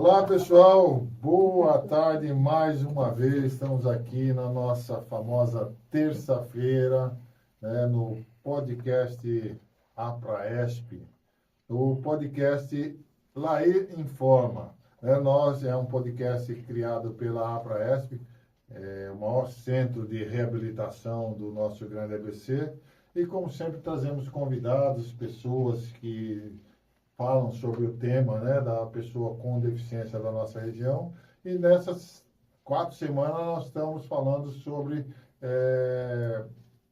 Olá, pessoal. Boa tarde mais uma vez. Estamos aqui na nossa famosa terça-feira, né, no podcast Apraesp, o podcast Lair Informa. Nós é um podcast criado pela Apraesp, o maior centro de reabilitação do nosso grande ABC. E, como sempre, trazemos convidados, pessoas que falam sobre o tema, né, da pessoa com deficiência da nossa região. E nessas 4 semanas nós estamos falando sobre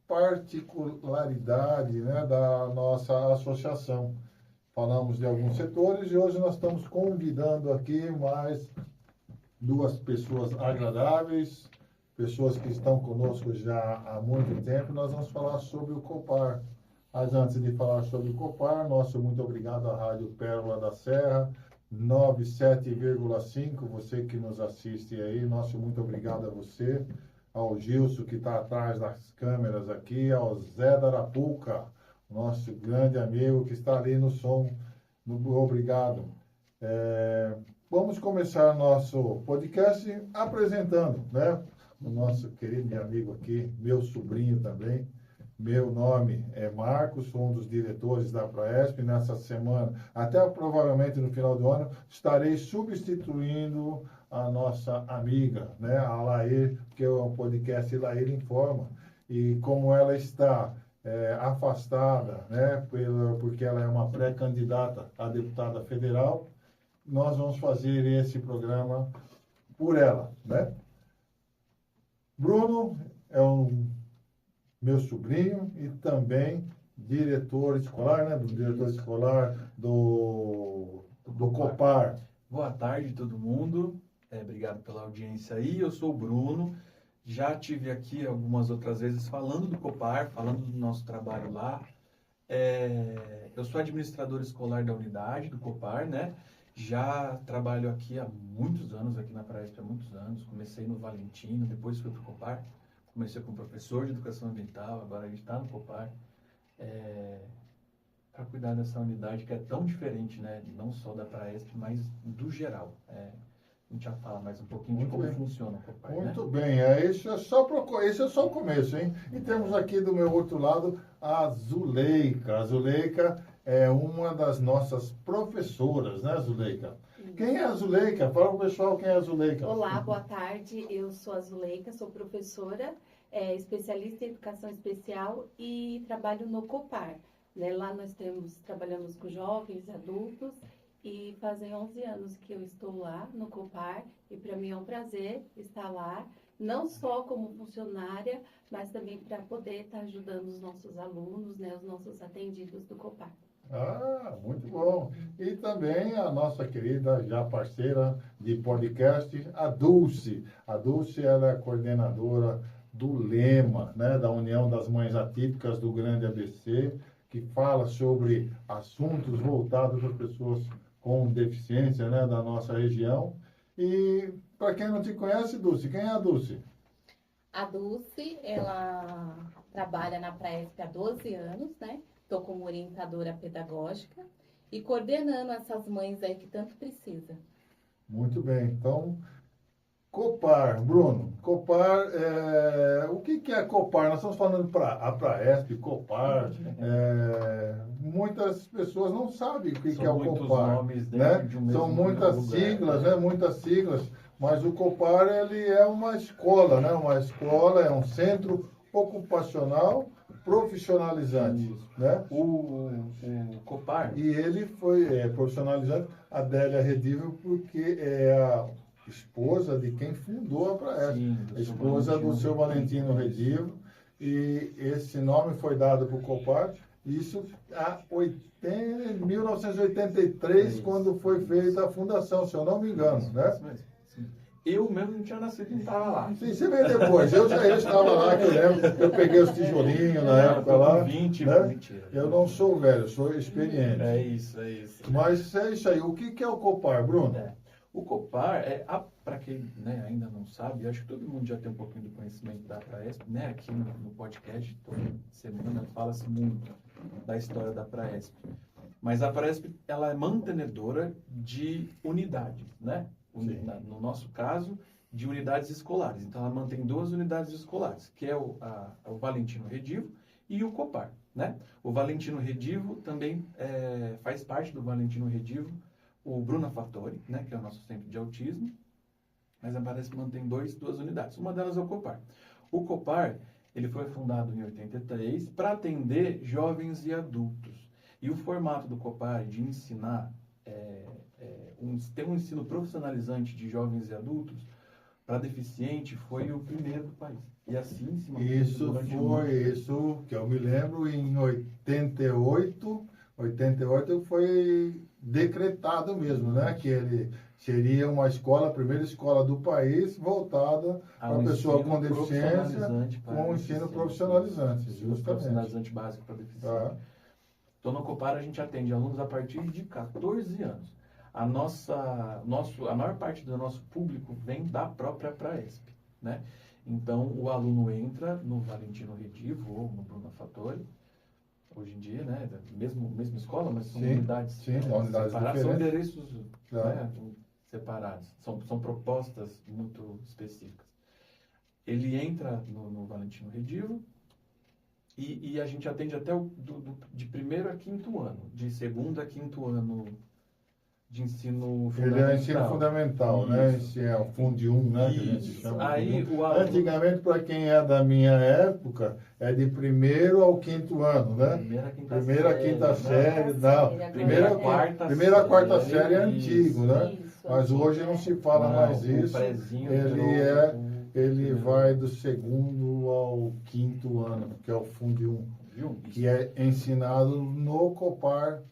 particularidade, né, da nossa associação. Falamos de alguns setores e hoje nós estamos convidando aqui mais 2 pessoas agradáveis, pessoas que estão conosco já há muito tempo. Nós vamos falar sobre o Copar. Mas antes de falar sobre o Copar, nosso muito obrigado à Rádio Pérola da Serra, 97,5, você que nos assiste aí, nosso muito obrigado a você, ao Gilson que está atrás das câmeras aqui, ao Zé da Arapuca, nosso grande amigo que está ali no som, obrigado. Vamos começar nosso podcast apresentando, né, o nosso querido amigo aqui, meu sobrinho também. Meu nome é Marcos, sou um dos diretores da Apraesp. Nessa semana, até provavelmente no final do ano, estarei substituindo a nossa amiga, né, a Lair, que é o podcast Lair Informa. E como ela está afastada, né, porque ela é uma pré-candidata a deputada federal, nós vamos fazer esse programa por ela, né? Bruno é meu sobrinho e também diretor escolar, né? Do diretor escolar do Copar. Boa tarde, todo mundo. Obrigado pela audiência aí. Eu sou o Bruno. Já estive aqui algumas outras vezes falando do Copar, falando do nosso trabalho lá. Eu sou administrador escolar da unidade do Copar, né? Já trabalho aqui há muitos anos, aqui na Apraesp há muitos anos. Comecei no Valentino, depois fui para o Copar. Comecei como professor de educação ambiental, agora a gente está no Copar, para cuidar dessa unidade que é tão diferente, né, não só da Apraesp, mas do geral. A gente já fala mais um pouquinho de como funciona o Copar. Muito bem, esse é só o começo, hein? E temos aqui do meu outro lado a Zuleika. A Zuleika é uma das nossas professoras, né, Zuleika? Quem é a Zuleika? Fala para o pessoal quem é a Zuleika. Olá, boa tarde. Eu sou a Zuleika, sou professora, especialista em educação especial e trabalho no Copar. Né? Lá nós trabalhamos com jovens, adultos e fazem 11 anos que eu estou lá no Copar e para mim é um prazer estar lá, não só como funcionária, mas também para poder estar ajudando os nossos alunos, né, os nossos atendidos do Copar. Ah, muito bom. E também a nossa querida, já parceira de podcast, a Dulce. A Dulce, ela é coordenadora do Lema, né, da União das Mães Atípicas do Grande ABC, que fala sobre assuntos voltados para pessoas com deficiência, né, da nossa região. E, para quem não te conhece, Dulce, quem é a Dulce? A Dulce, ela trabalha na Apraesp há 12 anos, né? Estou como orientadora pedagógica e coordenando essas mães aí que tanto precisa. Muito bem. Então, Copar, Bruno. Copar, o que é Copar? Nós estamos falando para a Apraesp, Copar. Muitas pessoas não sabem o que é o Copar. Nomes, né? De um São mesmo muitas lugar, siglas, né? Muitas siglas. Mas o Copar, ele é uma escola, né? Uma escola, é um centro ocupacional profissionalizante, né? O Copar. E ele foi profissionalizante, a Adélia Redível, porque é a esposa de quem fundou a Apraesp, a esposa do seu Valentino Redível, e esse nome foi dado para o Copar, isso em 1983, quando foi feita a fundação, se eu não me engano, né? Eu mesmo não tinha nascido, não estava lá. Sim, você veio depois. Eu estava lá, que eu lembro. Eu peguei os tijolinhos na época lá. 20, né? Mentira. Eu não sou velho, sou experiente. É isso. Mas é isso aí. O que é o Copar, Bruno? O Copar, para quem, né, ainda não sabe, acho que todo mundo já tem um pouquinho do conhecimento da Apraesp, né? Aqui no podcast, toda semana, fala-se muito da história da Apraesp. Mas a Presp, ela é mantenedora de unidades, né? No nosso caso, de unidades escolares. Então, ela mantém 2 unidades escolares, que é o Valentino Redivo e o Copar, né? O Valentino Redivo também faz parte do Valentino Redivo o Bruna Fattori, né? Que é o nosso centro de autismo, mas a Presp mantém 2 unidades. Uma delas é o Copar. O Copar, ele foi fundado em 83 para atender jovens e adultos. E o formato do Copar de ensinar, ter um ensino profissionalizante de jovens e adultos para deficiente foi o primeiro do país. E assim se manteve durante isso que eu me lembro, em 88 foi decretado mesmo, né? Que ele seria uma escola, a primeira escola do país voltada para a pessoa com deficiência, com um ensino profissionalizante, justamente. Profissionalizante básico para deficiente. Então, no Copar, a gente atende alunos a partir de 14 anos. A maior parte do nosso público vem da própria Praesp, né? Então, o aluno entra no Valentino Redivo ou no Bruna Fattori, hoje em dia, né? Mesma escola, mas são unidades separadas, são endereços separados, são propostas muito específicas. Ele entra no Valentino Redivo, e a gente atende até de 1º a 5º ano, de 2º a 5º ano de ensino fundamental. Ele é ensino fundamental, né? Esse é o Fundi 1, né? Que a gente chama. Aí, antigamente, para quem é da minha época, é de 1º ao 5º ano, né? Primeira, quinta série, não. Primeira, quarta série é antigo, né? Mas hoje não se fala mais isso. Ele vai do 2º ao 5º ano, que é o Fundi 1, que é ensinado no Copar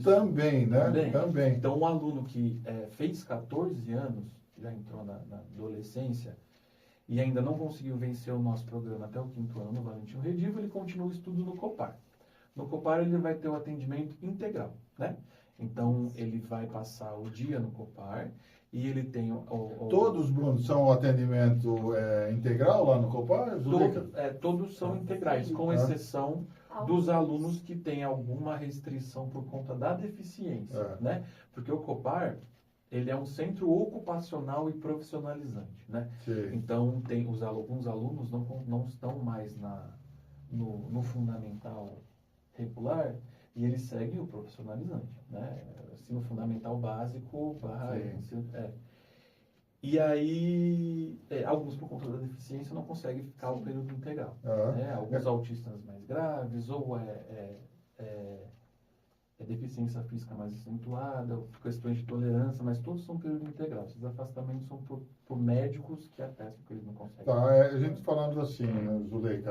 também, né? Também. Então, um aluno que fez 14 anos, já entrou na adolescência, e ainda não conseguiu vencer o nosso programa até o 5º ano no Valentino Redivo, ele continua o estudo no Copar. No Copar, ele vai ter o atendimento integral, né? Então, ele vai passar o dia no Copar, e ele tem Todos, Bruno, são atendimento integral lá no Copar? Todos são integrais, com exceção dos alunos que têm alguma restrição por conta da deficiência, né? Porque o Copar, ele é um centro ocupacional e profissionalizante, né? Sim. Então, alguns alunos não estão mais no fundamental regular, e eles seguem o profissionalizante, né? Ensino fundamental básico, E aí, alguns por conta da deficiência não conseguem ficar o período integral. Né? Alguns autistas mais graves, ou deficiência física mais acentuada, questões de tolerância, mas todos são período integral. Esses afastamentos são por médicos que atestam que eles não conseguem. A gente falando assim, Zuleika,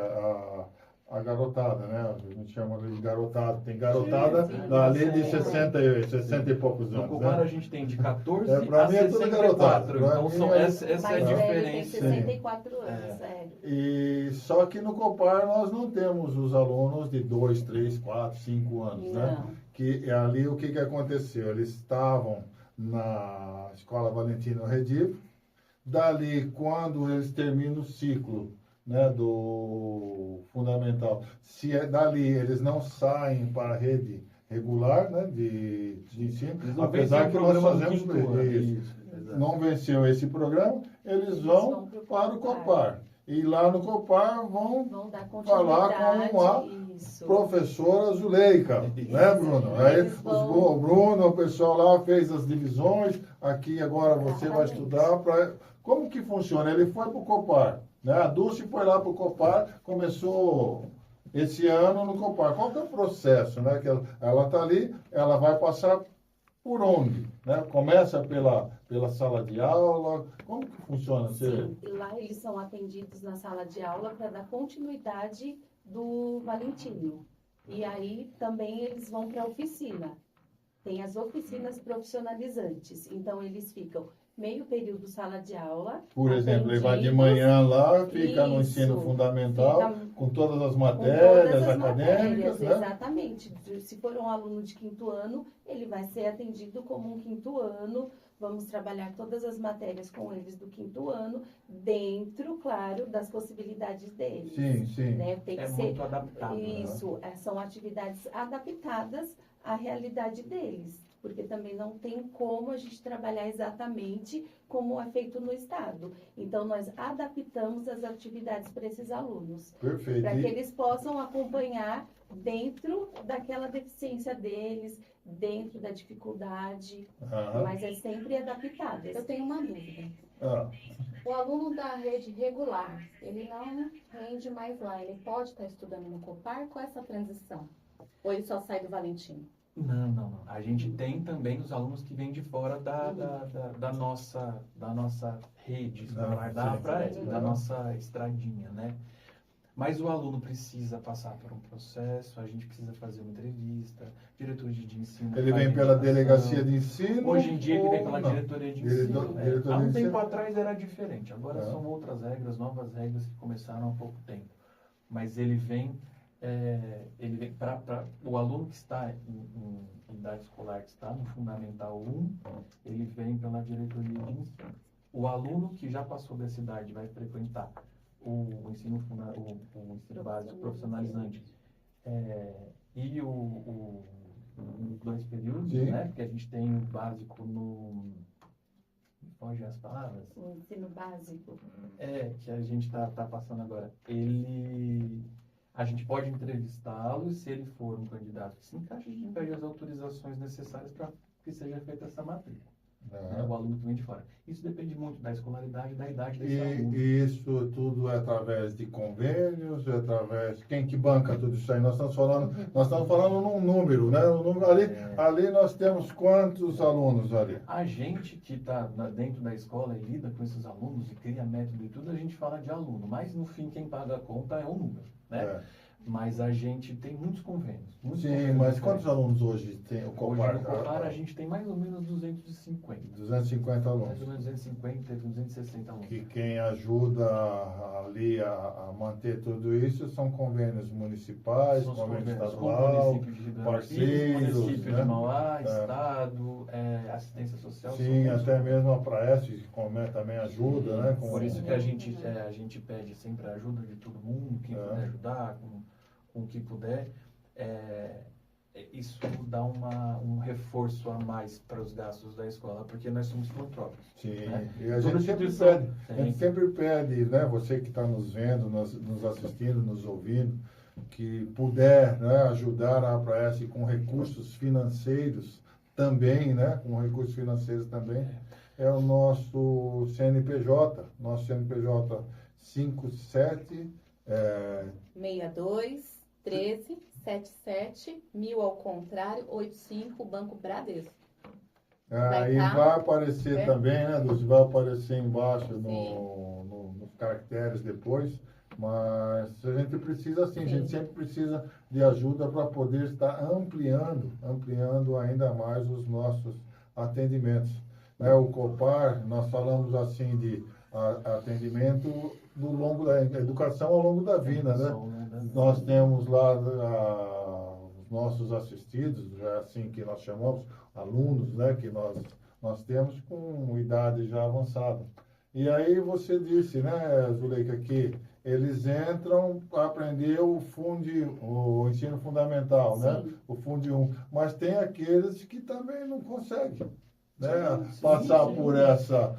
a garotada, né? A gente chama de garotada. Tem garotada ali de 60 e poucos anos. No Copar, a gente tem de 14 a 64. Então, essa é a diferença. Tem 64 anos, sério. E só que no Copar nós não temos os alunos de 2, 3, 4, 5 anos, né? Que ali o que aconteceu? Eles estavam na Escola Valentino Redivo. Dali, quando eles terminam o ciclo, né, do fundamental, dali eles não saem para a rede regular, né, de ensino, apesar que nós fazemos isso. Não venceu esse programa, eles vão para o Copar. E lá no Copar vão falar com a professora Zuleika, né, Bruno? Aí o Bruno, o pessoal lá fez as divisões, aqui agora você vai estudar para... Como que funciona? Ele foi para o Copar, né? A Dulce foi lá para o Copar, começou esse ano no Copar. Qual que é o processo, né? Que ela está ali, ela vai passar por onde? Né? Começa pela sala de aula, como que funciona? Sim, lá eles são atendidos na sala de aula para dar continuidade do Valentino. E aí também eles vão para a oficina. Tem as oficinas profissionalizantes. Então eles ficam meio período sala de aula. Por exemplo, ele vai de manhã lá, fica no ensino fundamental, com todas as matérias acadêmicas. Né? Exatamente. Se for um aluno de 5º ano, ele vai ser atendido como um 5º ano. Vamos trabalhar todas as matérias com eles do 5º ano, dentro, claro, das possibilidades deles. Sim, sim. Né? Tem que ser muito adaptado. Isso, são atividades adaptadas à realidade deles, porque também não tem como a gente trabalhar exatamente como é feito no Estado. Então, nós adaptamos as atividades para esses alunos, Perfeito. para que eles possam acompanhar dentro daquela deficiência deles, dentro da dificuldade, Aham. mas é sempre adaptado. Eu tenho uma dúvida. Ah, O aluno da rede regular, ele não rende mais lá, ele pode estar estudando no Copar com essa transição? Ou ele só sai do Valentino? Não. A gente tem também os alunos que vêm de fora da nossa rede escolar, da nossa estradinha, né? Mas o aluno precisa passar por um processo, a gente precisa fazer uma entrevista, diretoria de ensino. ele faz vem pela indicação. delegacia de ensino? Hoje em dia ele vem ou pela não? diretoria de Diretor- ensino. diretoria Há um de tempo ensino? atrás era diferente, agora É. são outras regras, novas regras que começaram há pouco tempo. Mas ele vem para o aluno que está em idade escolar, que está no Fundamental 1, ele vem pela diretoria de ensino. O aluno que já passou dessa idade vai frequentar o ensino básico profissionalizante e os 2 períodos, Sim. né? Porque a gente tem o básico no... Foge as palavras. O ensino básico. Que a gente está passando agora. A gente pode entrevistá-lo, e se ele for um candidato que se encaixa, a gente pede as autorizações necessárias para que seja feita essa matrícula. Né? O aluno que vem de fora. Isso depende muito da escolaridade e da idade desse aluno. E isso tudo é através de convênios, é através... Quem que banca tudo isso aí? Nós estamos falando num número, né? Ali nós temos quantos alunos ali? A gente que está dentro da escola e lida com esses alunos e cria método e tudo, a gente fala de aluno. Mas, no fim, quem paga a conta é o número, né? É. Mas a gente tem muitos convênios. Sim, mas quantos alunos hoje tem o Hoje Copar? no Copar a gente tem mais ou menos 250. 250 alunos. Mais ou menos 250, 260 alunos. Que quem ajuda ali a manter tudo isso são convênios municipais, São os convênio convênios com o estadual, município de Ribeirão parceiros, Pires, município né? de Mauá, Estado, assistência social. Sim, são até mesmo a Praeste também ajuda, né? Por isso que a gente pede sempre a ajuda de todo mundo, quem puder ajudar, com o que puder. Isso dá um reforço a mais para os gastos da escola, porque nós somos filantrópicos. Sim, né? e a Toda gente instituição sempre pede, né? Você que está nos vendo, nos assistindo, nos ouvindo, que puder, né, ajudar a Praeste com recursos financeiros também, né? Com recursos financeiros também, é o nosso CNPJ, 57 62 13 77 1000 ao contrário 85 Banco Bradesco. Aí vai aparecer também, né, Dulce? Vai aparecer embaixo nos caracteres depois, mas a gente precisa a gente sempre precisa de ajuda para poder estar ampliando ainda mais os nossos atendimentos. Né, o Copar, nós falamos assim de atendimento da educação ao longo da vida, né? Nós temos lá os nossos assistidos, é assim que nós chamamos, alunos, né, que nós temos com idade já avançada. E aí você disse, né, Zuleika, que eles entram para aprender o ensino fundamental, né? O Fundi 1. Mas tem aqueles que também não conseguem, né, passar por essa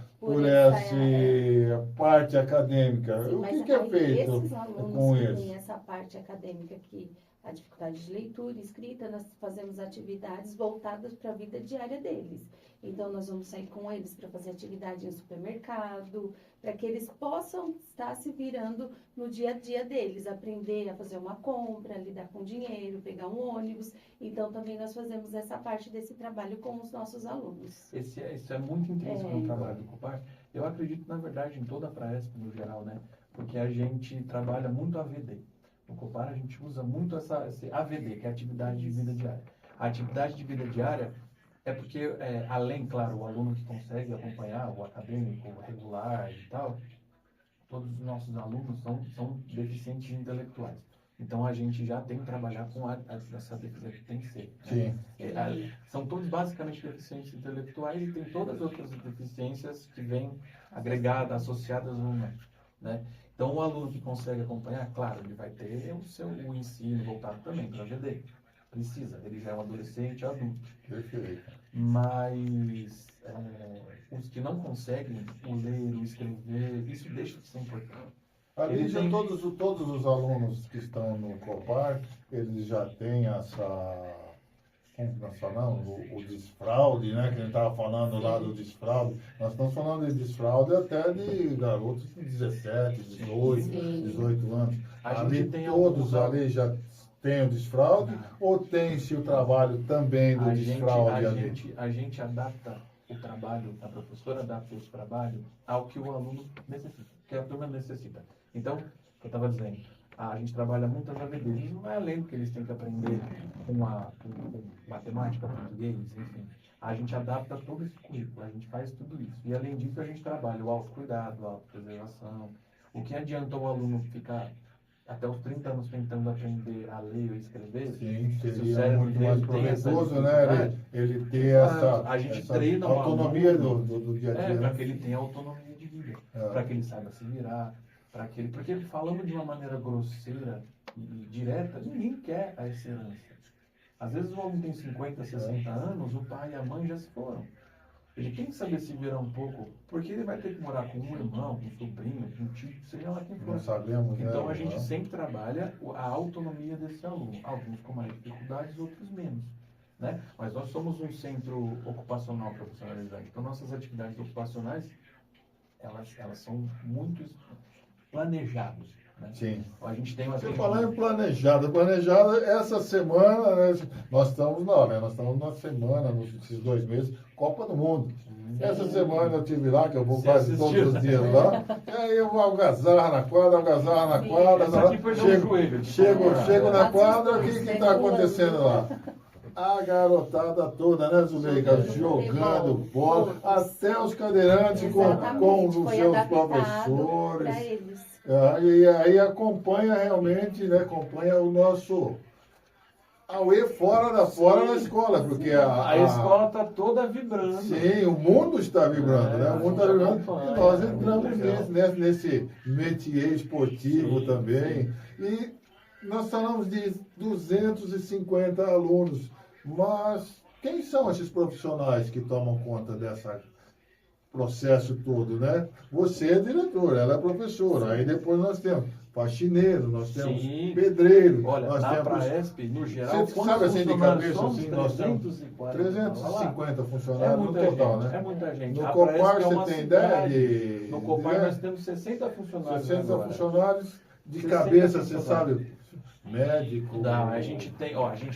parte acadêmica. Sim, o mas que é aí feito esses alunos com que eles? têm essa parte acadêmica que a dificuldade de leitura e escrita, nós fazemos atividades voltadas para a vida diária deles. Então, nós vamos sair com eles para fazer atividade em supermercado, para que eles possam estar se virando no dia a dia deles, aprender a fazer uma compra, lidar com dinheiro, pegar um ônibus. Então, também nós fazemos essa parte desse trabalho com os nossos alunos. Isso é muito intrínseco no trabalho do Copar. Eu acredito, na verdade, em toda a Praesp no geral, né? Porque a gente trabalha muito AVD. No Copar a gente usa muito esse AVD, que é a atividade de vida diária. A atividade de vida diária é porque, além, claro, o aluno que consegue acompanhar, o acadêmico, o regular e tal, todos os nossos alunos são deficientes intelectuais. Então a gente já tem que trabalhar com essa deficiência que tem que ser. Né? Sim. São todos basicamente deficientes intelectuais e tem todas as outras deficiências que vêm agregadas, associadas ou não. Né? Então, o aluno que consegue acompanhar, claro, ele vai ter o ensino voltado também para a AVD. Precisa, ele já é um adolescente, adulto. Perfeito. Mas os que não conseguem o ler, o escrever, isso deixa de ser importante. Ali Ele já tem- todos os alunos que estão no Copar, eles já têm como nós falamos, o desfraude, né? Que a gente estava falando lá do desfraude. Nós estamos falando de desfraude até de garotos de 17, 18, Sim. 18 anos. A Ali gente tem todos alguns- ali já têm o desfraude ou tem-se o trabalho também do desfraude ali? A gente adapta o trabalho, a professora adapta o trabalho ao que o aluno necessita, que a turma necessita. Então, eu estava dizendo, a gente trabalha muito as AVDs, não é além do que eles têm que aprender com matemática, português, enfim. A gente adapta todo esse currículo, a gente faz tudo isso. E além disso, a gente trabalha o autocuidado, a autopreservação. O que adianta o aluno ficar até os 30 anos tentando aprender a ler e escrever? Sim, Se o seria cérebro muito dele mais tem essa proveitoso, né? dificuldade, Ele ter Exato. A gente essa treina o autonomia aluno, do dia a dia. para né? que ele tenha autonomia de vida, É. para que ele saiba se virar, porque falando de uma maneira grosseira e direta, ninguém quer a excelência. Às vezes o aluno tem 50, 60 anos, o pai e a mãe já se foram. Ele tem que saber se virar um pouco, porque ele vai ter que morar com um irmão, um sobrinho, um tio, seja lá quem for. Não sabemos, né? Então a gente sempre trabalha a autonomia desse aluno. Alguns com mais dificuldades, outros menos. Né? Mas nós somos um centro ocupacional profissionalizante. Então nossas atividades ocupacionais, elas são muito planejadas. Né? Sim. A gente tem uma Você falar em planejada, essa semana, né, nós estamos na semana, nesses 2 meses, Copa do Mundo. Essa semana eu estive lá, que eu vou Você quase assistiu? todos os dias lá, e aí eu vou algazarra na quadra, Essa aqui perdeu o joelho. chego na quadra, o que Assistam, está acontecendo lá? A garotada toda, né, Zuleika? Jogando bola, até os cadeirantes com os Foi seus adaptado professores. para eles. E aí acompanha realmente, né? Acompanha o nosso Aue fora na escola, porque A escola está toda vibrando. sim, o mundo está vibrando, né? O mundo está vibrando. E nós entramos nesse métier esportivo Sim, também. E nós falamos de 250 alunos, mas quem são esses profissionais que tomam conta dessa processo todo, né? Você é diretor, ela é professora. Aí depois nós temos faxineiro, nós temos Sim. pedreiro, Olha, nós na temos Praesp, no geral, Você quantos sabe assim de funcionários cabeça, somos? assim, nós temos 340. 350 É funcionários no muita total, gente, né? é muita gente. No A Copar Praesp é você uma tem cidade. ideia de... No Copar nós temos 60 funcionários 60 agora. funcionários de 60 cabeça, você funcionários. sabe, médico... Não, a gente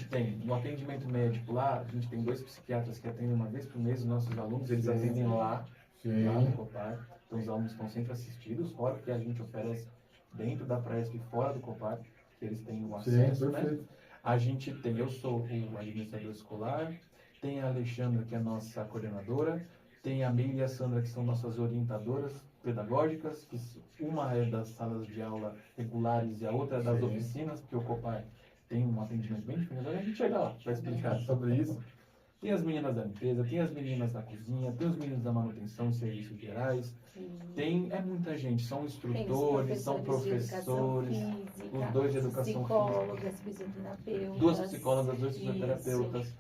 tem no atendimento médico lá, a gente tem 2 psiquiatras que atendem uma vez por mês os nossos alunos, eles Sim. atendem lá no Sim, Copar. Então os alunos estão sempre assistidos, fora que a gente oferece dentro da Praesp e fora do Copar, que eles têm o sim, acesso, né? perfeito. A gente tem, eu sou o administrador escolar, tem a Alexandra, que é a nossa coordenadora, tem a Meire e a Sandra, que são nossas orientadoras pedagógicas, que uma é das salas de aula regulares e a outra é das Sim. oficinas, porque o Copar tem um atendimento bem diferente. A gente chega lá para explicar sobre isso. Tem as meninas da limpeza, tem as meninas da cozinha, tem os meninos da manutenção e serviços gerais, é muita gente, são Tem os instrutores, são professores de educação professores, física, os 2 de educação psicólogas, fisioterapeutas. 2 psicólogas, 2 Isso. fisioterapeutas,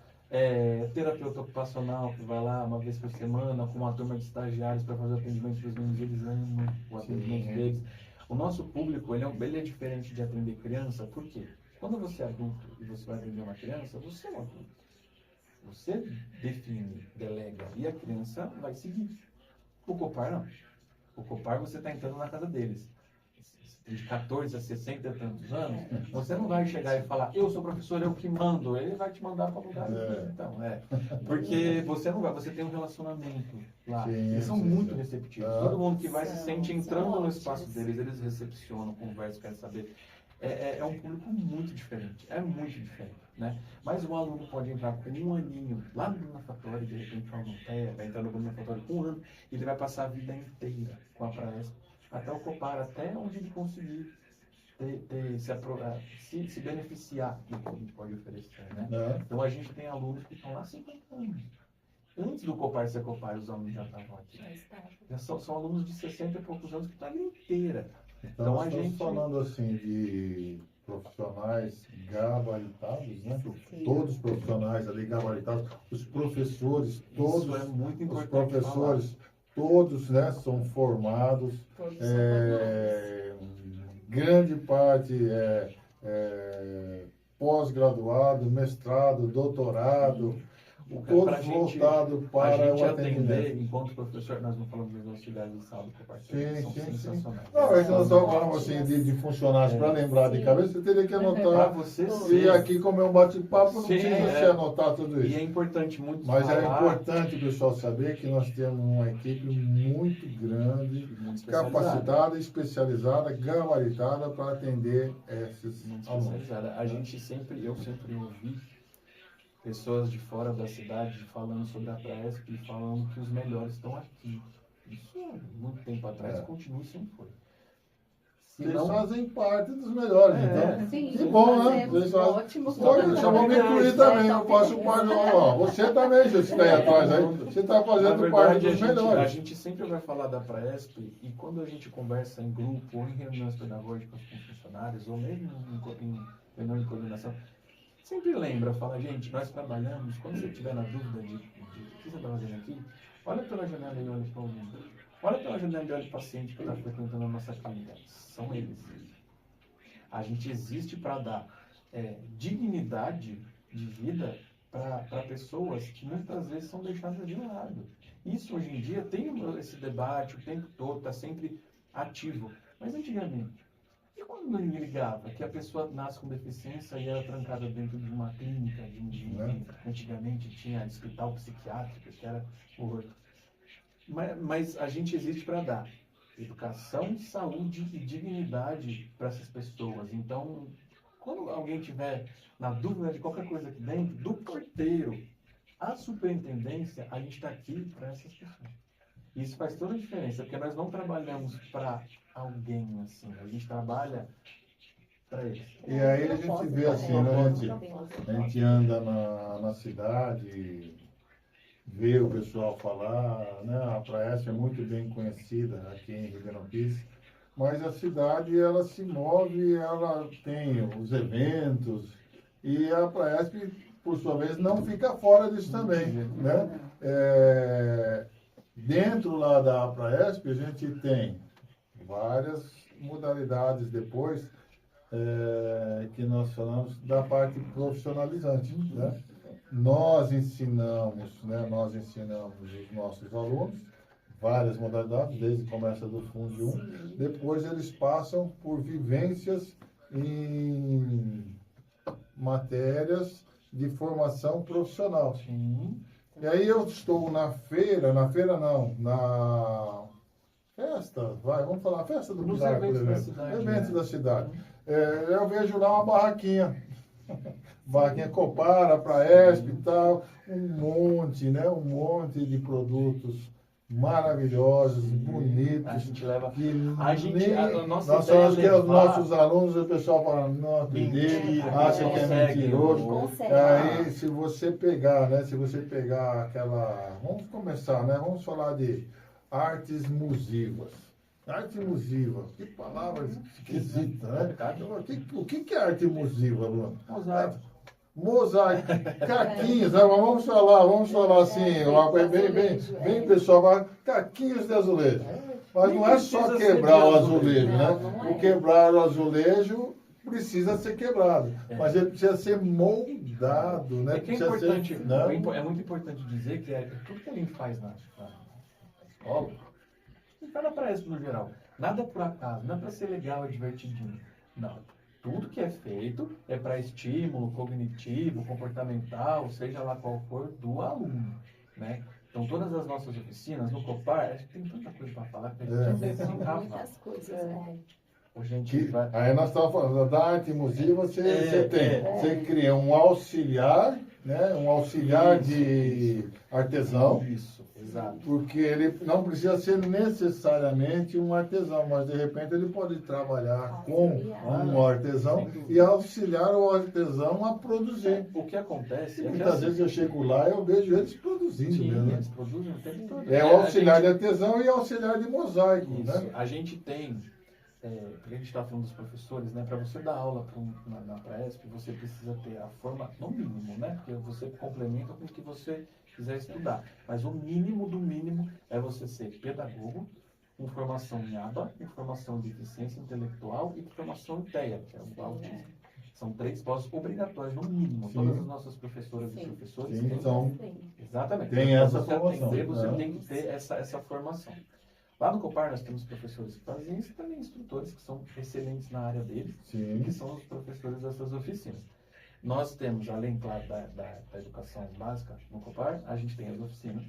terapeuta ocupacional que vai lá uma vez por semana com uma turma de estagiários para fazer o atendimento dos meninos, eles amam o atendimento Sim. deles. O nosso público ele é diferente de atender criança, por quê? Quando você é adulto e você vai atender uma criança, você é um adulto. Você define, delega e a criança vai seguir. O Copar não. O Copar você está entrando na casa deles. De 14 a 60 e tantos anos, você não vai chegar e falar, eu sou professor, eu que mando. Ele vai te mandar para o lugar. Então, porque você não vai, você tem um relacionamento lá. Sim, Eles são sim, muito sim. receptivos. Ah. Todo mundo que vai se São sente entrando no ótimos. espaço deles, eles recepcionam, conversam, querem saber. É um público muito diferente. É muito diferente. Né? Mas o aluno pode entrar com 1 aninho lá no Bruno Nafatório, de repente vai entrar no Bruno Nafatório com 1 ano, e ele vai passar a vida inteira com a Praesp, até o Copar, até onde ele conseguir se beneficiar do que a gente pode oferecer. Né? Né? Então a gente tem alunos que estão lá há 50 anos. Antes do Copar ser Copar, os alunos já estavam aqui. Já está. Já são alunos de 60 e poucos anos que estão a vida inteira. Então, Então, nós a estamos gente- falando assim de profissionais gabaritados, né? Sim. Todos os profissionais ali gabaritados, os professores, todos Isso é muito os importante professores, todos, né, são formados, Todos são formados. grande parte pós-graduado, mestrado, doutorado, Pra todos voltados a para gente o atender, atendimento. enquanto professor, nós não falamos dos auxiliares de sala do parceiro, Sim, são sim, sim. sensacionais. Não, é que nós estamos falando Ótimas. assim de funcionários, para lembrar de Sim. cabeça, você teria que Para anotar. você E ser, aqui, como é um bate-papo, não Sim, precisa é. você anotar tudo e isso. é importante muito Mas é falar, importante o pessoal saber que nós temos uma equipe muito grande, muito especializado. capacitada, especializada, gabaritada para atender esses Muito alunos. especializada. Eu sempre ouvi pessoas de fora da cidade falando sobre a Presp e falando que os melhores estão aqui. Isso muito tempo atrás continua e sempre foi. Se Eles não, fazem parte dos melhores, É. então. Sim, Que bom, né? fazemos Eles fazem- ótimo Pode, deixa eu me incluir também, eu faço parte do. Ó, você também, Gil, você está aí atrás aí. Você está na fazendo parte verdade, dos a melhores. gente sempre vai falar da Presp e quando a gente conversa em grupo ou em reuniões pedagógicas com funcionários ou mesmo em reunião de coordenação, sempre lembra, fala, gente, nós trabalhamos, quando você estiver na dúvida de o que você está fazendo aqui, olha pela janela e olha para o mundo. Olha pela janela e olha o paciente que está frequentando a nossa clínica. São eles. A gente existe para dar dignidade de vida para pessoas que muitas vezes são deixadas de lado. Isso hoje em dia tem esse debate o tempo todo, está sempre ativo. Mas antigamente, e quando ninguém ligava que a pessoa nasce com deficiência e era trancada dentro de uma clínica, antigamente tinha hospital psiquiátrico, que era horror. Mas a gente existe para dar educação, saúde e dignidade para essas pessoas. Então, quando alguém tiver na dúvida de qualquer coisa aqui dentro, do porteiro à superintendência, a gente está aqui para essas pessoas. Isso faz toda a diferença, porque nós não trabalhamos para alguém assim, a gente trabalha para eles. E aí a gente vê assim, né? A gente anda na cidade, vê o pessoal falar, né? A Praesp é muito bem conhecida aqui em Ribeirão Pires, mas a cidade ela se move, ela tem os eventos e a Praesp, por sua vez, não fica fora disso também, né? Dentro lá da Praesp a gente tem várias modalidades depois que nós falamos da parte profissionalizante, né? Nós ensinamos os nossos alunos várias modalidades, desde que começa do Fundo 1, depois eles passam por vivências em matérias de formação profissional. Sim. E aí eu estou na festa, vamos falar, festa do Nos Pilar, por eventos da exemplo, cidade, eventos né? da cidade. Eu vejo lá uma barraquinha, barraquinha Copara, Praesp e tal, um monte de produtos maravilhosos, bonitos. A gente leva. Que A nossa nós ideia falamos que os levar- nossos alunos, o pessoal fala, não acredito, Mentira, acha que é consegue, mentiroso. consegue. Aí, se você pegar aquela... Vamos começar, né? Vamos falar de artes musivas. Arte musiva, que palavra esquisita, né? O que é arte musiva, Bruno? Mosaico, caquinhos, né? Vamos falar assim, uma coisa bem pessoal, caquinhos de azulejo. Mas não é só quebrar o azulejo, né? O quebrar o azulejo precisa ser quebrado, mas ele precisa ser moldado, né? É que é Precisa ser, importante, né? é muito importante dizer que tudo que a gente faz na escola, e faz na Praesp no geral, nada é por acaso, não é para ser legal e divertidinho. Não. Tudo que é feito é para estímulo cognitivo, comportamental, seja lá qual for, do aluno, né? Então, todas as nossas oficinas, no Copar, acho que tem tanta coisa para falar que a gente vai se encavar. Muitas coisas, A gente vai... Aí nós estamos falando da arte musiva, você É. cria um auxiliar, né? Um auxiliar de artesão. Isso, exato. Porque ele não precisa ser necessariamente um artesão, mas de repente ele pode trabalhar com um artesão e auxiliar o artesão a produzir. O que acontece é que Muitas vezes eu chego lá e eu vejo eles produzindo sim, mesmo. eles produzem o tempo todo. É o auxiliar de artesão e auxiliar de mosaico, Isso. né? A gente tem porque a gente está falando dos professores, né? Para você dar aula na Praesp, você precisa ter a forma, no mínimo, né? Porque você complementa com o que você quiser estudar. Mas o mínimo do mínimo é você ser pedagogo, com formação em ABA, com formação em deficiência intelectual e com formação em TEA, que é o autismo. São 3 pós obrigatórios, no mínimo. Sim. Todas as nossas professoras e professores Sim, têm. então, Exatamente. tem Pra essa você formação, atender, você né? tem que ter essa formação. Lá no Copar nós temos professores que fazem isso e também instrutores que são excelentes na área deles, sim, que são os professores dessas oficinas. Nós temos, além, claro, da educação básica no Copar, a gente tem as oficinas.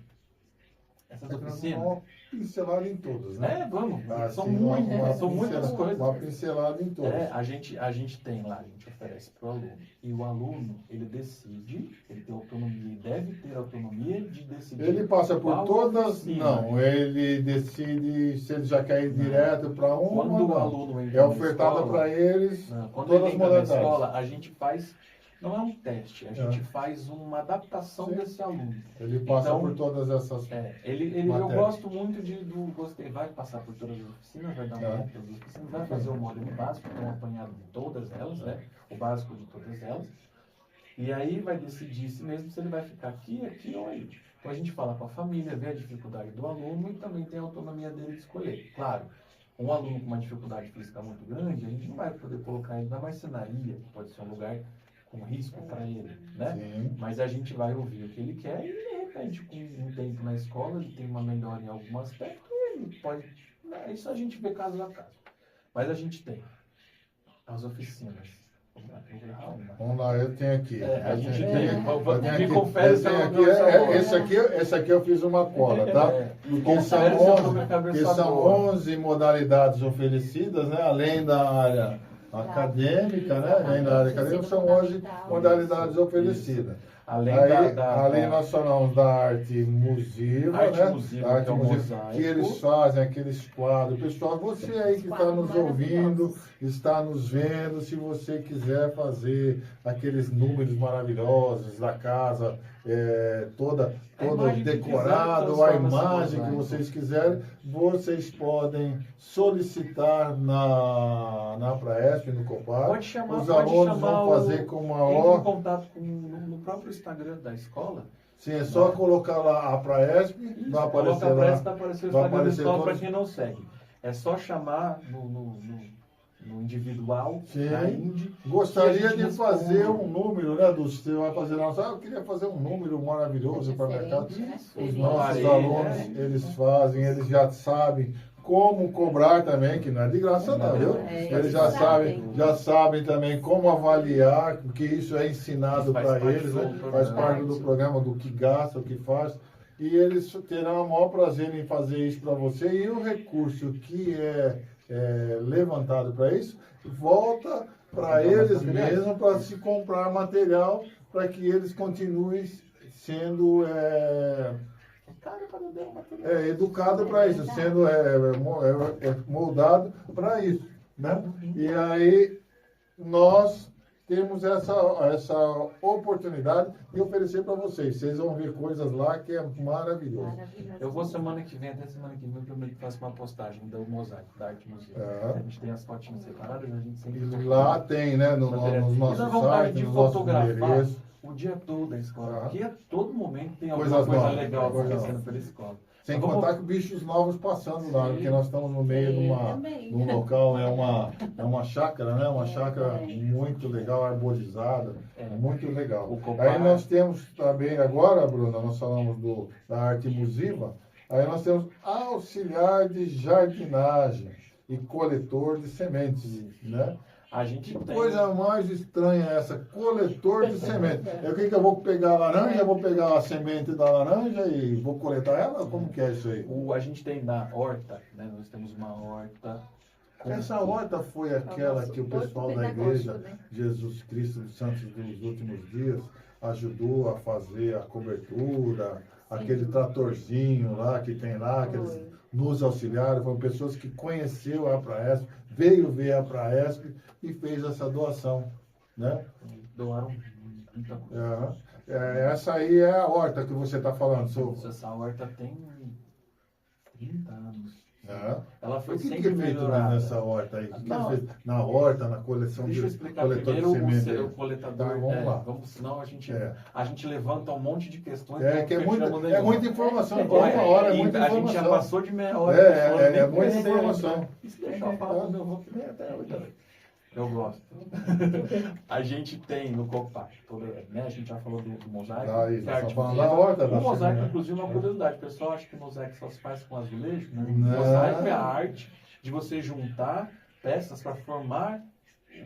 Essas oficinas... uma pincelada em todas, né? vamos. São Assim, muitas coisas. Uma pincelada em todas. A gente tem lá, a gente oferece para o aluno. E o aluno, ele decide, ele tem autonomia, deve ter autonomia de decidir. Ele passa por qual todas? oficina. Não, ele decide se ele já quer ir direto para uma. Quando o não. aluno entra É na ofertada escola, para eles quando todas ele as entra na modalidades. escola, a gente faz, não é um teste, a gente faz uma adaptação Sim. desse aluno. Ele passa Então, por todas essas. Eu matérias. gosto muito gostei, vai passar por todas as oficinas, vai dar uma olhada em todas as oficinas, vai fazer o módulo básico, então apanhado de todas elas, né? O básico de todas elas. E aí vai decidir se mesmo se ele vai ficar aqui ou aí. Então a gente fala com a família, vê a dificuldade do aluno e também tem a autonomia dele de escolher. Claro, um aluno com uma dificuldade física muito grande, a gente não vai poder colocar ele na marcenaria, que pode ser um lugar com risco para ele, né? Sim. Mas a gente vai ouvir o que ele quer e, de repente, com um tempo na escola, ele tem uma melhora em algum aspecto, ele pode... Isso a gente vê caso a caso. Mas a gente tem as oficinas. Vamos lá, eu tenho aqui. A gente Eu tem. tenho Me aqui. confere se Eu eu tenho não aqui, esse aqui eu fiz uma cola, tá? Porque são 11 modalidades oferecidas, né? Além da área acadêmica, né? Além da área acadêmica, são 11 modalidades oferecidas. Além Além nós falamos da arte musiva, arte né? musiva, Da arte que é o musiva, mosaico. que eles fazem, aqueles quadros. Pessoal, você aí que está nos ouvindo, está nos vendo, se você quiser fazer aqueles números maravilhosos da casa, toda decorada, a imagem que vocês quiserem, vocês podem solicitar na Praesp, no Copar. Pode chamar, Os pode alunos chamar vão fazer com Entre em maior... contato no próprio Instagram da escola. Sim, é só colocar lá a Praesp, vai aparecer lá. Vai aparecer o vai Instagram da aparecer escola para todos. quem não segue. É só chamar no individual, Sim. na Indy. Gostaria que a gente de responde. fazer um número, né? Você vai fazer lá. Eu queria fazer um número maravilhoso para o mercado. Diferente, né? Os Diferente. nossos Parede, alunos, né? eles fazem, eles já sabem como cobrar também, que não é de graça não, viu? Eles já sabem também como avaliar, porque isso é ensinado Faz para parte eles, do né? programa. Faz parte do programa, do que gasta, o que faz. E eles terão o maior prazer em fazer isso para você. E o recurso que é levantado para isso, volta para eles mesmos, para se comprar material, para que eles continuem sendo educado para isso, sendo moldado para isso, né? E aí nós temos essa oportunidade de oferecer para vocês. Vocês vão ver coisas lá que é maravilhoso. Eu vou semana que vem, até semana que vem, eu prometo que faço uma postagem do mosaico, da arte museu. A gente tem as fotinhas separadas, a gente sempre... E lá tem, né, nos nossos sites, nos nossos endereços. O dia todo da escola, Ah. porque a todo momento tem Coisas alguma coisa novas, legal coisas acontecendo novas. pela escola. Sem Então, contar que bichos novos passando lá, Sim. porque nós estamos no meio de também. um local, é uma chácara, né? Uma chácara muito legal, arborizada, muito legal. O Copar- Aí nós temos também agora, Bruna, nós falamos da arte musiva, aí nós temos auxiliar de jardinagem e coletor de sementes, né? A gente Que tem... coisa mais estranha é essa, coletor de semente. O que eu vou pegar a laranja, vou pegar a semente da laranja e vou coletar ela? Como que é isso aí? A gente tem na horta, né? Nós temos uma horta... Essa horta foi aquela que o pessoal da igreja né? Jesus Cristo dos Santos dos Últimos Dias ajudou a fazer a cobertura, aquele tratorzinho lá que tem lá, aqueles nos auxiliares, foram pessoas que conheceu a Praesp, veio ver a Praesp e fez essa doação, né? Doaram muita coisa. Essa aí é a horta que você está falando, seu... Essa horta tem 30 anos. Ela foi O que sempre é feito melhorada. nessa horta aí? O que é Não. feito na horta, na coleção Deixa eu de explicar coletor de primeiro semente? o aí? coletador. Então, vamos lá. Senão a gente, É. a gente levanta um monte de questões. É não que é fechamos muita nenhuma. informação. Em Olha, uma hora é e muita a gente já informação. passou de meia hora. falando, nem É muita comecei informação. ainda. E se deixar eu falar do meu avô, que nem até hoje. Eu gosto. A gente tem no Copar, né? A gente já falou do mosaico. Aí, que é nós arte estamos falando viva. da horta, O da mosaico, semente. inclusive, é uma curiosidade. O pessoal acha que o mosaico só se faz com azulejo. Né? O Não. mosaico é a arte de você juntar peças para formar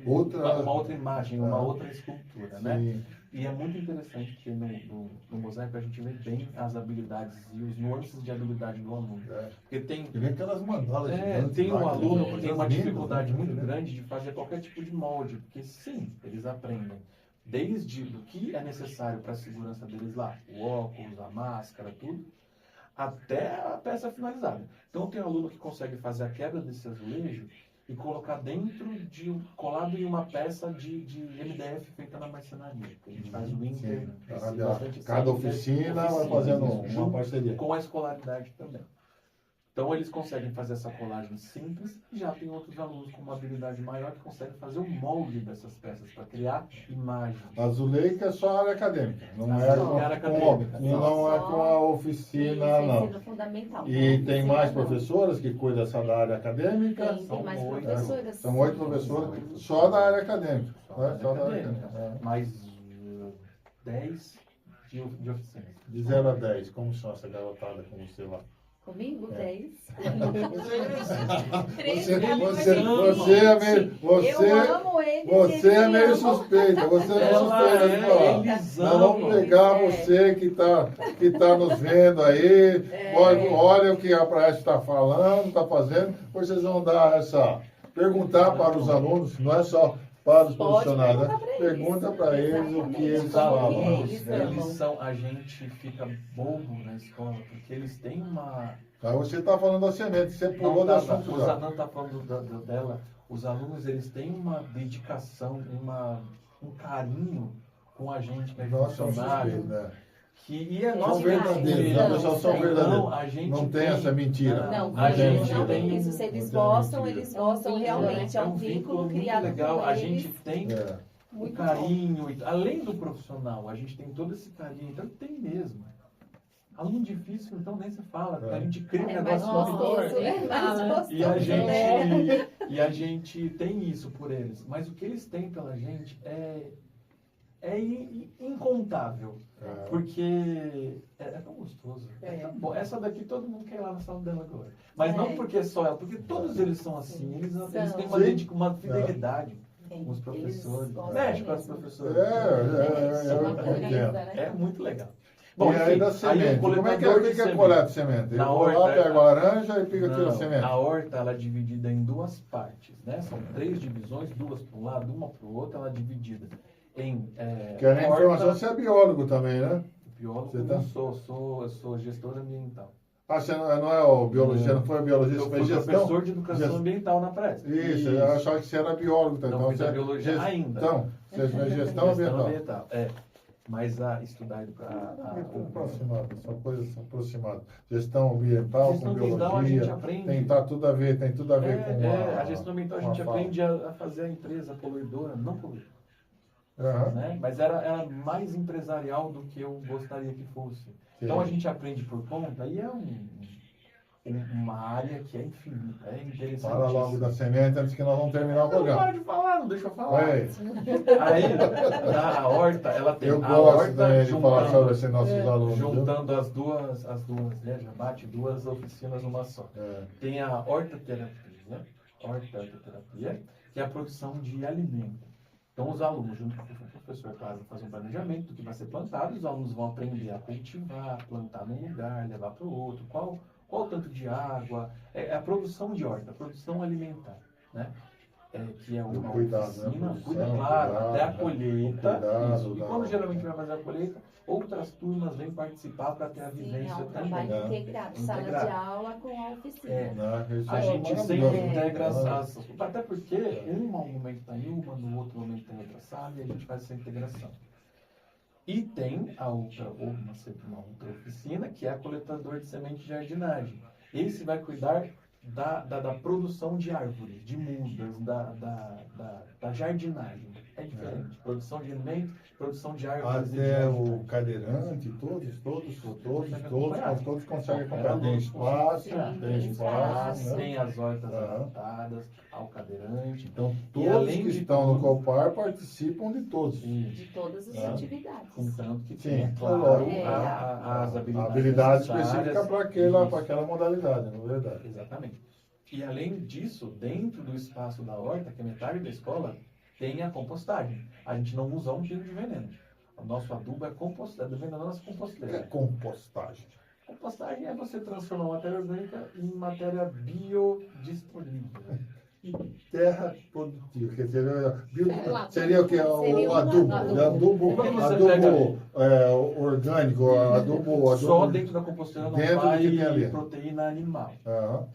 uma outra imagem, uma outra escultura, né? Sim. E é muito interessante que no mosaico a gente vê bem as habilidades e os nuances de habilidade do aluno. É. Porque tem E vem aquelas mandalas gigantes tem lá, um aquelas aluno que tem coisas uma lindas, dificuldade né? muito grande de fazer qualquer tipo de molde, porque sim, eles aprendem desde o que é necessário para a segurança deles lá, o óculos, a máscara, tudo, até a peça finalizada. Então tem um aluno que consegue fazer a quebra desse azulejo e colocar dentro colado em uma peça de MDF feita na marcenaria. Que a gente faz o Inter. Sim. bastante Cada série, oficina vai oficina, fazendo uma junto parceria. com a escolaridade também. Então eles conseguem fazer essa colagem simples e já tem outros alunos com uma habilidade maior que conseguem fazer o molde dessas peças para criar imagens. Azuleica é só área acadêmica, não é Só com, área acadêmica. não é com a oficina, Isso, não. ensino fundamental. E tem mais Oficina, não. professoras que cuidam dessa da área acadêmica? Tem mais São 8. professoras. São 8 professoras só da área acadêmica. Né? Só da área acadêmica. Mais 10 de oficinas. De 0 a 10, como são essa garotada com você lá? Comigo, É. 10. Você é meio. Eu amo eles. Você é meio eles me amam. suspeita, você é Ela suspeita de falar. eles Nós vamos amam. pegar É. você que tá nos vendo aí, olha o que a Praia está falando, está fazendo, depois vocês vão dar perguntar para os alunos, não é só para os Pode profissionais, né? perguntar pra eles. Pergunta para eles o que eles Os falam. alunos, Eles eles amam. são, a gente fica bobo na escola, porque eles têm uma... Aí você está falando da semente, você pulou do assunto já. Não está falando dela. Os alunos, eles têm uma dedicação, um carinho com a gente, que é Nós somos funcionário. suspeitos, né? E é São nosso verdadeiros, dever. né? Pessoal, são Não, verdadeiros. a gente Não tem essa mentira. Não, a tem, gente não tem tem isso. Se eles não tem gostam, mentira. eles gostam realmente. É um vínculo muito criado legal. com A eles. gente tem É. o Muito carinho, além do profissional, a gente tem todo esse carinho, então tem mesmo. Aluno difícil, então nem se fala, porque a gente cria um É mais negócio gostoso, maior. é mais gostoso. E a gente tem isso por eles, mas o que eles têm pela gente é incontável, É. porque é tão gostoso. É tão bom. Essa daqui todo mundo quer ir lá na sala dela agora. Mas É. não porque é só ela, porque todos eles são assim, eles têm uma, Sim. uma fidelidade Tem. com os professores, Eles gostam mexe com as mesmo. professoras. Eu entendo. É muito legal. E aí enfim, da semente, o como é que coletador de é semente. colher de semente? Eu Na vou lá, horta, pego a laranja e pico aqui a Não, semente. a horta ela é dividida em duas partes, né? São 3 divisões, 2 para um lado, uma para o outro, ela é dividida em Querem informação, você é biólogo também, né? biólogo, Você tá- eu sou gestor ambiental. Ah, você não é o biologista, não foi biologista, Eu você fui fez gestão? professor de educação Gestão. ambiental na Presp. Isso, eu achava que você era biólogo. Então, Não, fiz a você biologia ainda. Então, você fez gestão ambiental. Mas a estudar Aproximado, são coisas aproximadas. Gestão ambiental Gestão com ambiental a gente biologia, aprende. tudo a ver com a gestão ambiental a com gente fala. aprende a fazer a empresa poluidora, não poluidora. Aham. Né? Mas era mais empresarial do que eu gostaria que fosse. Então a gente aprende por conta e é uma área que é infinita, é interessante. Fala logo da semente antes que nós vamos terminar o Não programa. para de falar, não deixa eu falar. Ei, Aí, a horta, ela tem eu a gosto horta também de falar sobre esses nossos é, alunos. viu? juntando as duas, né? Já bate 2 oficinas numa só. É. Tem a hortoterapia, que é a produção de alimento. Então, os alunos, junto com o professor, claro, fazem um planejamento do que vai ser plantado, os alunos vão aprender a cultivar, plantar num lugar, levar para o outro, qual o tanto de água, é a produção de horta, a produção alimentar, né? Que é uma Cuidado, oficina, né? Produção, cuida, claro, cuidado, até a né? colheita, Cuidado isso. E da- quando geralmente vai fazer a colheita, outras turmas vêm participar para ter a Sim, vivência é um também. trabalho né? integrado. Sala de Integrado. aula com a oficina. É. Né? Isso A é gente sempre maravilhoso. integra Maravilhoso. até porque um momento está em uma, no outro momento está em outra sala e a gente faz essa integração. E tem uma outra oficina, que é a coletador de semente de jardinagem. Esse vai cuidar da produção de árvores, de mudas, da jardinagem. É diferente. Produção de alimentos, produção de árvores. Até o cadeirante, todos conseguem acompanhar. Tem espaço, né? Tem as hortas adaptadas ao cadeirante. Então, E todos além que de estão no tudo- Copar participam de todos. De todas as atividades. Contanto que Sim, tenha, claro, lógico. as A habilidades habilidade necessárias. específica Isso. para aquela modalidade, não é verdade? Exatamente. E além disso, dentro do espaço da horta, que é metade da escola, tem a compostagem. A gente não usa um quilo de veneno. O nosso adubo é compostado, é veneno da nossa O que é composteira. compostagem? Compostagem é você transformar matéria orgânica em matéria biodisponível. Terra produtiva, que lá, seria o que? seria O um adubo. adubo. Quando você Adubo orgânico, adubo. Só dentro da composteira não Dentro do vai que tem ali. proteína animal. Aham.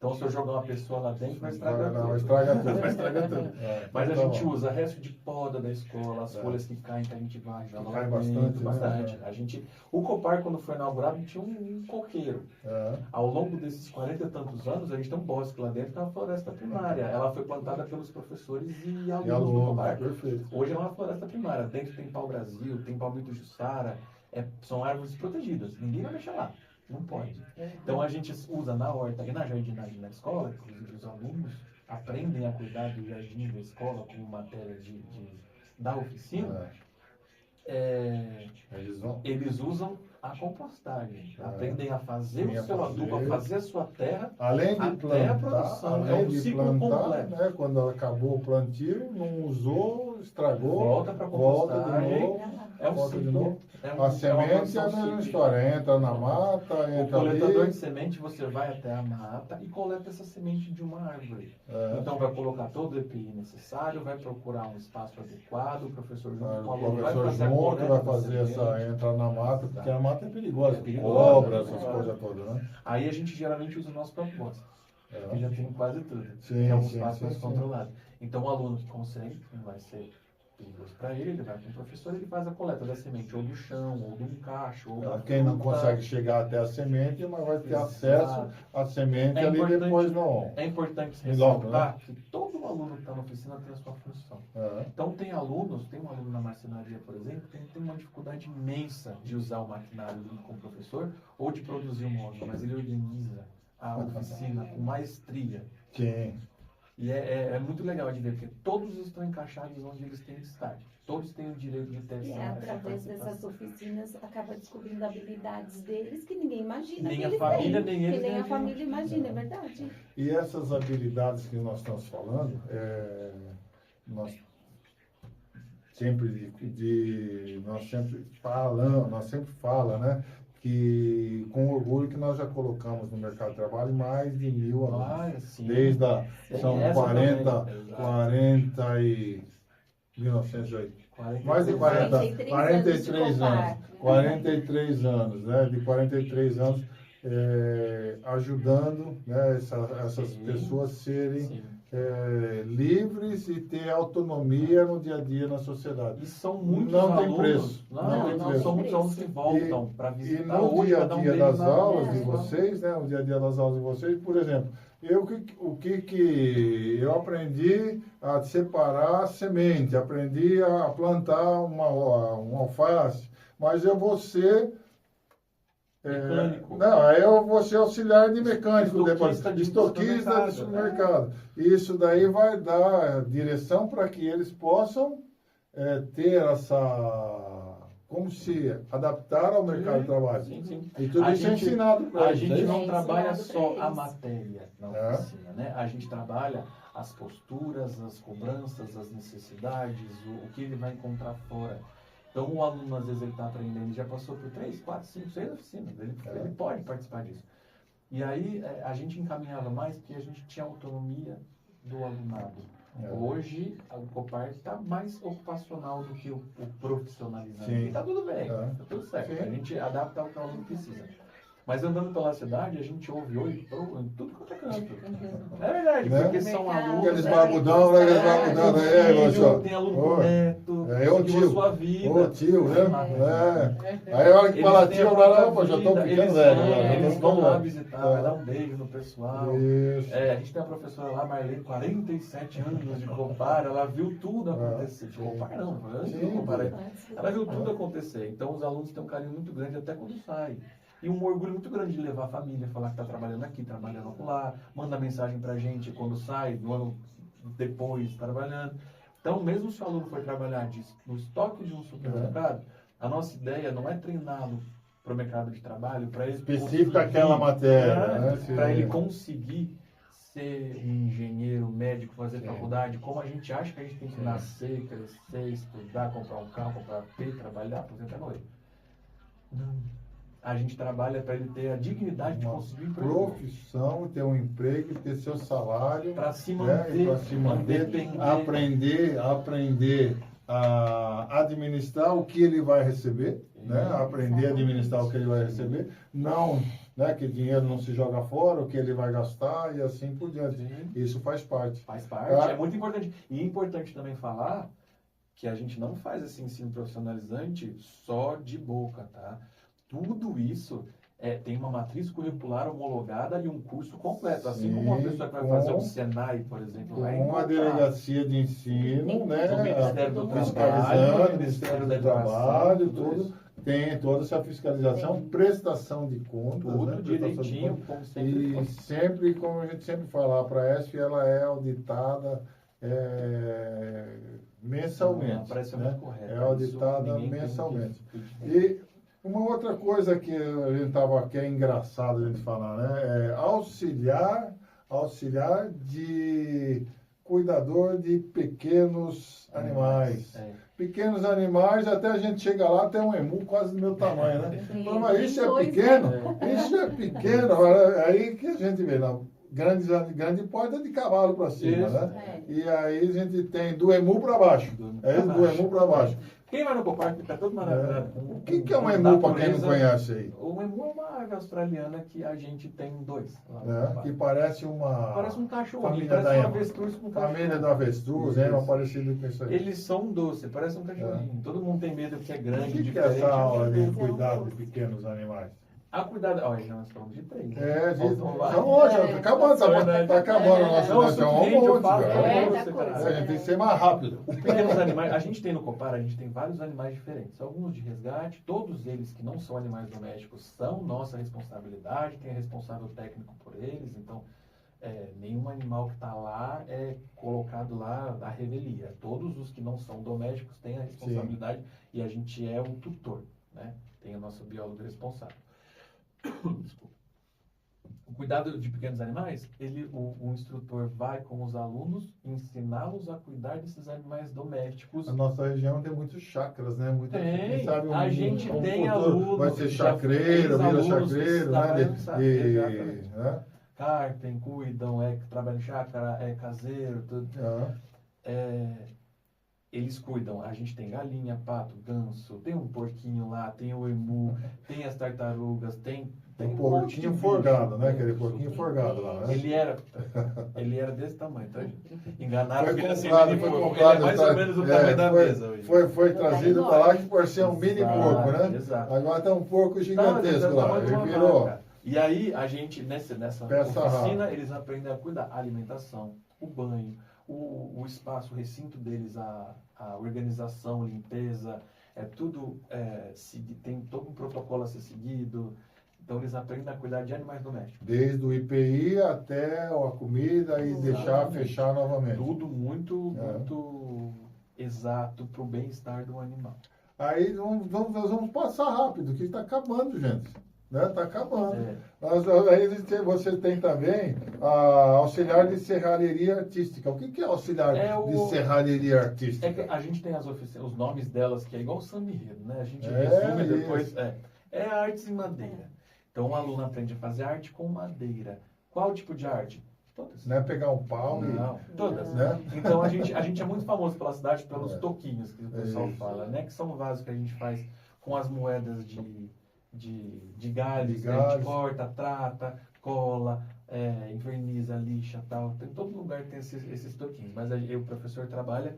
Então, se eu jogar uma pessoa lá dentro, vai estragar Não, tudo. estraga tudo. Vai estragar tudo. Mas a Tá gente bom. usa resto de poda da escola, as folhas que caem, que a gente vai Que joga cai lá dentro, bastante, né? O Copar, quando foi inaugurado, tinha um coqueiro. Aham. Ao longo desses 40 e tantos anos, a gente tem um bosque lá dentro, que é uma floresta primária. Ela foi plantada pelos professores e alunos E do aluno, Copar. perfeito. Hoje é uma floresta primária. Dentro tem pau-brasil, tem palmito jussara. São árvores protegidas. Ninguém vai mexer lá. Não pode. Então a gente usa na horta e na jardinagem da escola, inclusive os alunos aprendem a cuidar do jardim da escola como matéria da oficina. Eles usam a compostagem. Aprendem a fazer o seu adubo, a fazer a sua terra. Além de Até a plantar, produção, é um ciclo completo. né, quando acabou o plantio, não usou, estragou, Volta para volta de compostagem. novo, É um volta de ciclo. novo. É A semente é a mesma cíclica. história, entra na mata, O entra coletador de ali. semente, você vai até a mata e coleta essa semente de uma árvore. É. Então vai colocar todo o EPI necessário, vai procurar um espaço adequado, o professor junto com o O aluno vai professor fazer a junto coleta vai da fazer semente. entra na mata, porque a mata é perigosa, É perigosa, cobra, é essas perigosa. coisas todas, né? Aí a gente geralmente usa o nosso próprio bosque, que já tem quase tudo. Sim, que é um sim, espaço sim, mais sim. controlado. Então o aluno que consegue, não vai ser perigoso para ele vai com o professor, ele faz a coleta da semente, ou do chão, ou de um cacho, ou da Quem não fruta. consegue chegar até a semente, mas vai ter Exato. acesso à semente É ali importante- depois não. É importante Em loco, ressaltar que todo aluno que está na oficina tem a sua função. É. Então tem um aluno na marcenaria, por exemplo, que tem uma dificuldade imensa de usar o maquinário junto com o professor ou de produzir um módulo, mas ele organiza a oficina com maestria. Sim. E é muito legal de ver, porque todos estão encaixados onde eles têm que estar. Todos têm o direito de ter E essa através dessas participação. oficinas acaba descobrindo habilidades deles que ninguém imagina. Nem que a eles família, têm, nem eles, que nem nem a família imagina, é verdade. E essas habilidades que nós estamos falando, nós sempre fala, né, que com orgulho que nós já colocamos no mercado de trabalho mais de 1.000 alunos. Sim. Desde são Essa 40, também, exato. 40 e 1908. Mais de 43 anos. 43 anos, né? De 43 anos ajudando, né, essas pessoas serem Sim. livres e ter autonomia no dia a dia na sociedade. E são muitos Não tem alunos. preço. Não tem preço. São muitos alunos que voltam para E visitar no hoje, dia a cada um dia deles das na aulas de escola. vocês, né? No dia a dia das aulas de vocês, por exemplo, eu aprendi a separar a semente, aprendi a plantar uma alface, mas eu vou ser Mecânico. não, eu vou ser auxiliar de mecânico depois, Estoquista de estoquista de supermercado. Isso daí vai dar direção para que eles possam ter como se adaptar ao mercado de trabalho. Sim, sim. E tudo isso é ensinado para A eles. gente né? não É trabalha ensinado só pra a eles. matéria na oficina, né? A gente trabalha as posturas, as cobranças, as necessidades, o que ele vai encontrar fora. Então, o aluno, às vezes, ele está aprendendo, ele já passou por 3, 4, 5, 6 oficinas, ele pode participar disso. E aí, a gente encaminhava mais porque a gente tinha autonomia do alunado. Hoje, o Copar está mais ocupacional do que o profissionalizante. Sim. E está tudo bem, É. está tudo certo. Sim. A gente adapta ao que o aluno precisa. Mas andando pela cidade, a gente ouve oi em tudo quanto é canto. É verdade, Né? porque são alunos. Aqueles barbudão, né? Aqueles barbudão, Tem aluno com neto, É o seguiu a tio. sua vida. Ô tio, né? Aí a hora que fala tio, agora, opa, já estou ficando velho. Eles vão lá visitar, vai dar um beijo no pessoal. Isso. A gente tem uma professora lá, Marlene, 47 anos de Copar, ela viu tudo acontecer. De Copar não, antes do Copar. Ela viu tudo acontecer. Então os alunos têm um carinho muito grande até quando saem. E um orgulho muito grande de levar a família, falar que está trabalhando aqui, trabalhando lá, manda mensagem para a gente quando sai, no ano depois, trabalhando. Então, mesmo se o aluno for trabalhar no estoque de um supermercado, a nossa ideia não é treiná-lo para o mercado de trabalho, para ele específico aquela matéria, né? Para ele conseguir ser um engenheiro, médico, fazer faculdade, como a gente acha que a gente tem que nascer, crescer, estudar, comprar um carro, comprar ter, trabalhar, aposentar, não. Não. A gente trabalha para ele ter a dignidade de conseguir um emprego. Profissão, ter um emprego, ter seu salário. Para se manter, para se manter, aprender a administrar o que ele vai receber, né? Aprender a administrar o que ele vai receber. Não, né? Que dinheiro não se joga fora, o que ele vai gastar e assim por diante. Isso faz parte. Faz parte, é muito importante. E é importante também falar que a gente não faz esse ensino profissionalizante só de boca, tá? Tudo isso tem uma matriz curricular homologada e um curso completo. Assim como uma pessoa que vai fazer um Senai, por exemplo, com a delegacia de ensino, né? Do Ministério do Fiscalizando, Ministério do Trabalho, tudo. Tem toda essa fiscalização, prestação de contas. Tudo né? direitinho, como sempre. E sempre, como a gente sempre fala, para a ESF, ela é auditada mensalmente. Parece né? muito correto. É auditada mensalmente. E uma outra coisa que a gente estava aqui, é engraçado a gente falar, né? É auxiliar de cuidador de pequenos animais. Pequenos animais, até a gente chega lá, tem um emu quase do meu tamanho, né? Mas isso é pequeno? Isso é pequeno. Aí que a gente vê, não. Grande porta de cavalo para cima, isso, né? E aí a gente tem do emu para baixo. Do emu para baixo. Quem vai no Copar fica todo maravilhado. O que é um emu, para quem não conhece aí? O emu é uma ave australiana que a gente tem dois. Que parece uma... Parece um cachorro, parece um avestruz com cachorro. Família do avestruz, uma parecida com isso aí. Eles são doces, parece um cachorrinho. Todo mundo tem medo que é grande, o que é essa aula de cuidado de pequenos animais? A cuidado... Olha, já nós falamos de 3. São hoje, está acabando, está acabando a nossa a gente tem que ser mais rápido. Pequenos animais, a gente tem no Copar, a gente tem vários animais diferentes. Alguns de resgate, todos eles que não são animais domésticos são nossa responsabilidade, tem responsável técnico por eles, então nenhum animal que está lá é colocado lá à revelia. Todos os que não são domésticos têm a responsabilidade e a gente é o tutor, né? Tem o nosso biólogo responsável. Desculpa. O cuidado de pequenos animais, o instrutor vai com os alunos ensiná-los a cuidar desses animais domésticos. A nossa região tem muitos chacras, né? Tem, sabe, a gente tem alunos. Vai ser chacreiro, vira chacreiro, né? Carpem, cuidam, trabalham em chácara, caseiro, tudo. Eles cuidam, a gente tem galinha, pato, ganso, tem um porquinho lá, tem o emu, tem as tartarugas, tem um porquinho forgado, né? Aquele porquinho forgado lá, né? Ele era desse tamanho, tá? Enganaram ele assim, foi comprado, ele é mais ou menos o tamanho da mesa hoje. Foi trazido para lá que por ser um mini porco, né? Exato. Agora tem um porco gigantesco lá, ele virou. E aí, a gente, nessa oficina, eles aprendem a cuidar, a alimentação, o banho, o espaço, o recinto deles, a organização, limpeza, tudo, tem todo um protocolo a ser seguido. Então, eles aprendem a cuidar de animais domésticos. Desde o IPI até a comida e fechar novamente. Tudo muito exato para o bem-estar do animal. Aí nós vamos passar rápido, que está acabando, gente. Está acabando. Aí você tem também a auxiliar de serralheria artística. O que é auxiliar de serralheria artística? É que a gente tem os nomes delas, que é igual o samba-enredo, né? A gente resume depois. É artes em madeira. Então, o aluno aprende a fazer arte com madeira. Qual tipo de arte? Todas. Não é pegar um pau todas. Né? Então, a gente é muito famoso pela cidade pelos toquinhos, que o pessoal fala, né? Que são vasos que a gente faz com as moedas de de galhos, De a gente galhos. corta, trata, cola, inverniza, lixa, tal. Tem, todo lugar tem esses toquinhos. Mas aí o professor trabalha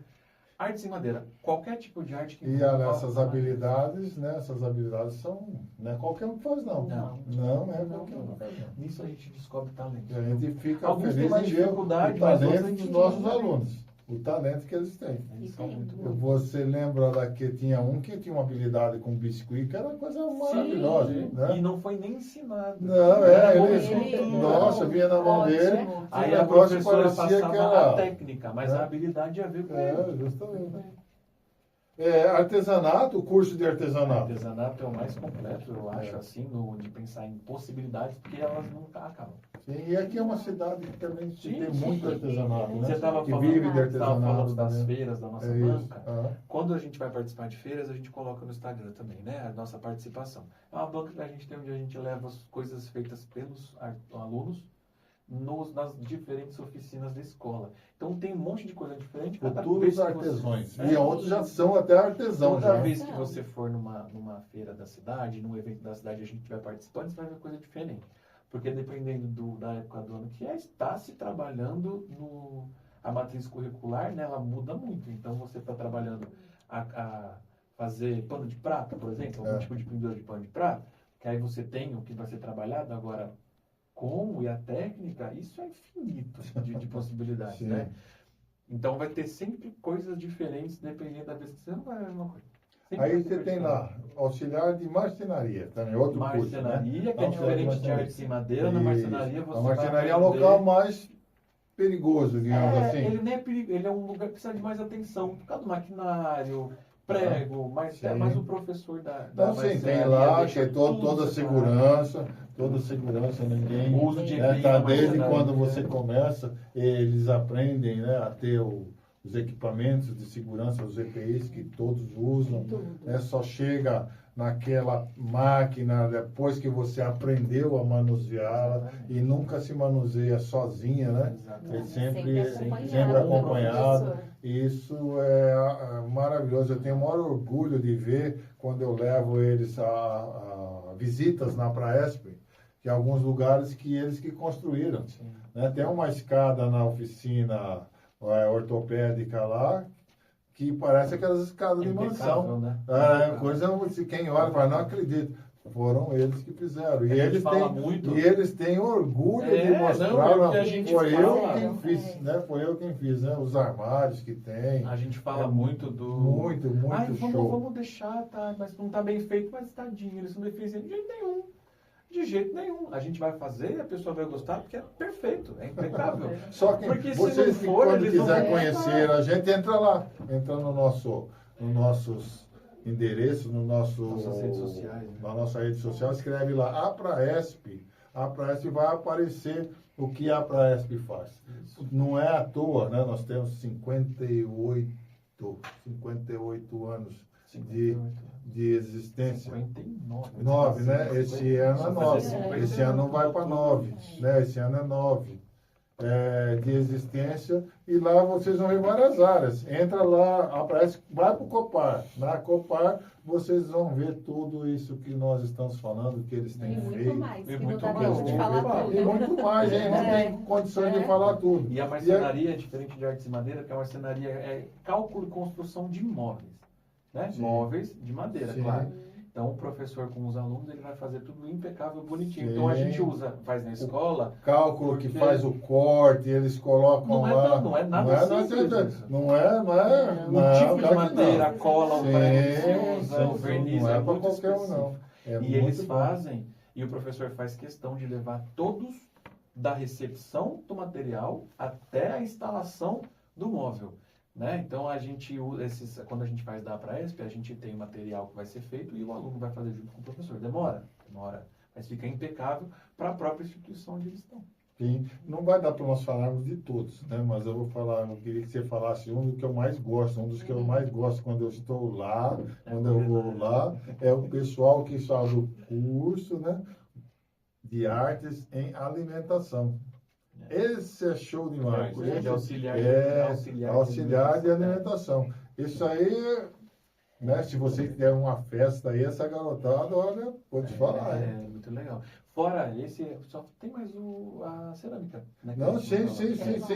artes em madeira. Qualquer tipo de arte que E envolva essas madeira. habilidades, né? Essas habilidades são... Não é qualquer um que faz, não. Não. Não é qualquer um que faz, não. Nisso a gente descobre talento. E a gente fica Alguns têm feliz mais em ver dificuldade, o mas outros a talento gente dos nossos desenvolve. alunos. O talento que eles têm. Eles E são tem. muito bons. Você lembra lá que tinha um que tinha uma habilidade com biscuit, que era uma coisa maravilhosa, Sim, né? e não foi nem ensinado. Não, Era ele... escultura. Nossa, vinha na mão Ótimo. dele. Aí o a negócio professora parecia passava que era... a técnica, mas É. a habilidade ia ver com ele. É, justamente. Artesanato, o curso de O artesanato. artesanato é o mais completo, eu acho, É. assim, de pensar em possibilidades, porque elas nunca acabam. Sim, e aqui é uma cidade que também Sim, tem sim. muito artesanato, né? Você estava que falando, vive de tava falando artesanato. das né? feiras da nossa É isso. banca. Ah, Quando a gente vai participar de feiras, a gente coloca no Instagram também, né? A nossa participação. É uma banca que a gente tem onde a gente leva as coisas feitas pelos alunos nas diferentes oficinas da escola. Então tem um monte de coisa diferente. Cada futuros vez que artesões. você- E outros já são até artesãos. Toda Já. vez que você for numa feira da cidade, num evento da cidade, a gente estiver participando, você vai ver coisa diferente. Porque dependendo da época do ano que está se trabalhando a matriz curricular, né, ela muda muito. Então você está trabalhando a fazer pano de prata, por exemplo, algum tipo de pendura de pano de prata, que aí você tem o que vai ser trabalhado agora. Como e a técnica, isso é infinito de possibilidades, Sim. né? Então vai ter sempre coisas diferentes, dependendo da vez que você não vai ver a mesma coisa. Sempre Aí vai ter você coisa tem diferente. lá, auxiliar de marcenaria, também outro curso. Marcenaria, Né? que é Auxiliar diferente de marcenaria. artes em madeira. Na Isso. marcenaria você A marcenaria é um vai aprender... local mais perigoso, digamos assim. Ele não é perigo, ele é um lugar que precisa de mais atenção, por causa do maquinário, prego, mas Sim. é mais o professor da Então, sim, tem marcenaria lá deixa que é tudo toda a separado. segurança, ninguém... O uso de né, EPI tá, na desde marcenaria. quando você começa, eles aprendem, né, a ter os equipamentos de segurança, os EPIs que todos usam, né, só chega naquela máquina depois que você aprendeu a manuseá-la Exatamente. e nunca se manuseia sozinha, né? Exatamente. É sempre Sempre acompanhado. professor. Isso é maravilhoso. Eu tenho o maior orgulho de ver quando eu levo eles a visitas na Praesp, que é alguns lugares que eles que construíram. Sim. Né? Tem uma escada na oficina ortopédica lá, que parece aquelas escadas de Impecável, mansão. né? Coisa, se quem olha fala, não acredito. Foram eles que fizeram. A gente fala muito. E eles têm orgulho de mostrar. não, é o que a gente foi eu fala. quem fiz, né? Foi eu quem fiz, né? Os armários que tem. A gente fala É muito do... Muito Ai, show. vamos deixar, tá? Mas não tá bem feito, mas tadinho, eles não defendem de jeito nenhum. De jeito nenhum. A gente vai fazer e a pessoa vai gostar porque é perfeito, é impecável. Só que Porque se vocês, não for, quando eles não quiser vão conhecer gostar. a gente, entra lá. Entra no nossos endereços, Nossas redes sociais, né? na nossa rede social, escreve lá, a Praesp. A Praesp vai aparecer o que a Praesp faz. Isso. Não é à toa, né? Nós temos 58 anos 58. de existência. 59. 9, né? Esse ano é 9. Esse ano vai para 9. Né? Esse ano é 9 de existência. E lá vocês vão ver várias áreas. Entra lá, aparece, vai para o Copar. Na Copar vocês vão ver tudo isso que nós estamos falando, que eles E têm muito feito. mais, E que muito não dá tempo de mais. falar tudo. E muito mais, hein? Não tem condições de falar tudo. E a marcenaria é diferente de artes de madeira, porque a marcenaria é cálculo e construção de móveis. Né? Sim. Móveis de madeira, Sim. claro. Então o professor com os alunos ele vai fazer tudo impecável, bonitinho. Sim. Então a gente faz na escola. Cálculo que Porque- faz o corte, eles colocam Não é lá. tão- não é nada simples isso. Não é. O tipo de claro que madeira, a não. cola, o prego que você usa, o sim, verniz não é é para muito qualquer um, específico. não. É E muito eles bom. fazem, e o professor faz questão de levar todos da recepção do material até a instalação do móvel. Né? Então a gente usa quando a gente faz da Praesp, a gente tem o material que vai ser feito e o aluno vai fazer junto com o professor. Demora, mas fica impecável para a própria instituição onde eles estão. Sim, não vai dar para nós falarmos de todos, né? Mas eu queria que você falasse um do que eu mais gosto, um dos que eu mais gosto quando eu estou lá, quando eu vou lá, é o pessoal que faz o curso, né, de artes em alimentação. Esse é show demais. É, de Esse auxiliar, é auxiliar auxiliar de alimentação. Isso aí né? Se você der uma festa aí, essa garotada, olha, vou te falar. É muito legal. Fora esse, só tem mais a cerâmica, né? Não, sim,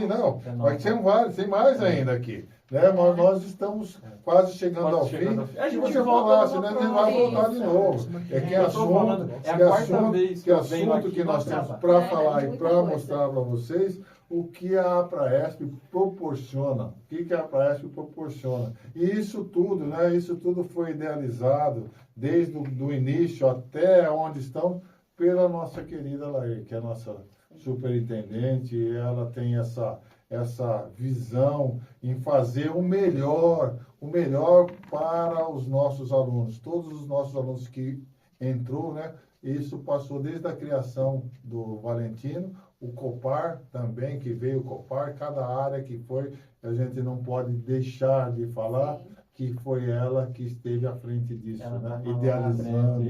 não. É Mas nova. tem vários, tem mais ainda aqui. Né? Mas nós estamos quase chegando ao fim. A Se gente você volta falasse, numa né? A gente vai próxima. voltar de novo. É que Eu tô falando, é a quarta vez que eu venho aqui, que nós não temos acaba. para É, falar e muita para coisa. mostrar para vocês o que a Apraesp proporciona. O que a Apraesp proporciona. E isso tudo, né? Isso tudo foi idealizado desde o início até onde estão pela nossa querida Laí, que é a nossa superintendente. E ela tem essa visão em fazer o melhor para os nossos alunos. Todos os nossos alunos que entrou, né? Isso passou desde a criação do Valentino, o Copar também, que veio o Copar, cada área que foi, a gente não pode deixar de falar que foi ela que esteve à frente disso, Ela né? tá Idealizando,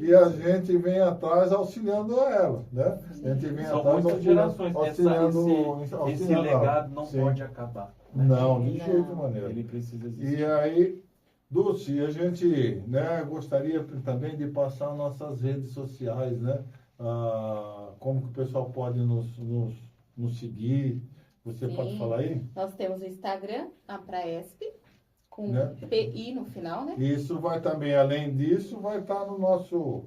e a gente vem atrás auxiliando ela, né? A gente vem São atrás muitas gerações. Esse auxiliando legado não Sim. pode acabar. Né? Não, de Não. jeito maneiro. Ele precisa existir. E aí, Dulce, a gente, né, gostaria também de passar nossas redes sociais, né? Como que o pessoal pode nos seguir? Você Sim. pode falar aí? Nós temos o Instagram, Apraesp, com Né? PI no final, né? Isso vai também, além disso, vai estar no nosso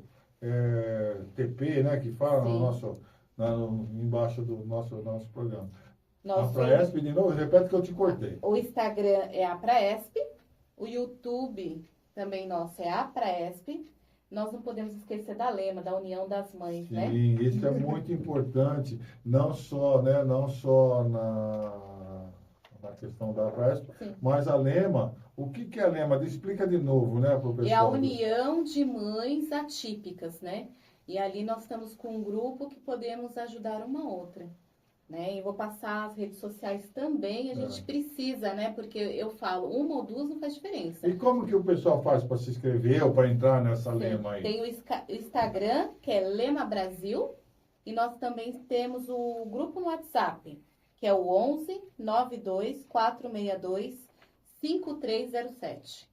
TP, né? Que fala no Sim. nosso, embaixo do nosso programa. Nós Apraesp, de novo, repete que eu te cortei. O Instagram é Apraesp, o YouTube também nosso é Apraesp. Nós não podemos esquecer da Lema, da União das Mães, né? Sim, isso é muito importante, não só na questão da Apraesp, Sim. mas a Lema, o que é a Lema? Explica de novo, né, para o pessoal. É a União de Mães Atípicas, né? E ali nós estamos com um grupo que podemos ajudar uma outra. Né? E vou passar as redes sociais também, a gente precisa, né? Porque eu falo, uma ou duas não faz diferença. E como que o pessoal faz para se inscrever ou para entrar nessa Lema aí? Tem o Instagram, que é Lema Brasil, e nós também temos o grupo no WhatsApp, que é o 11 92 462 5307.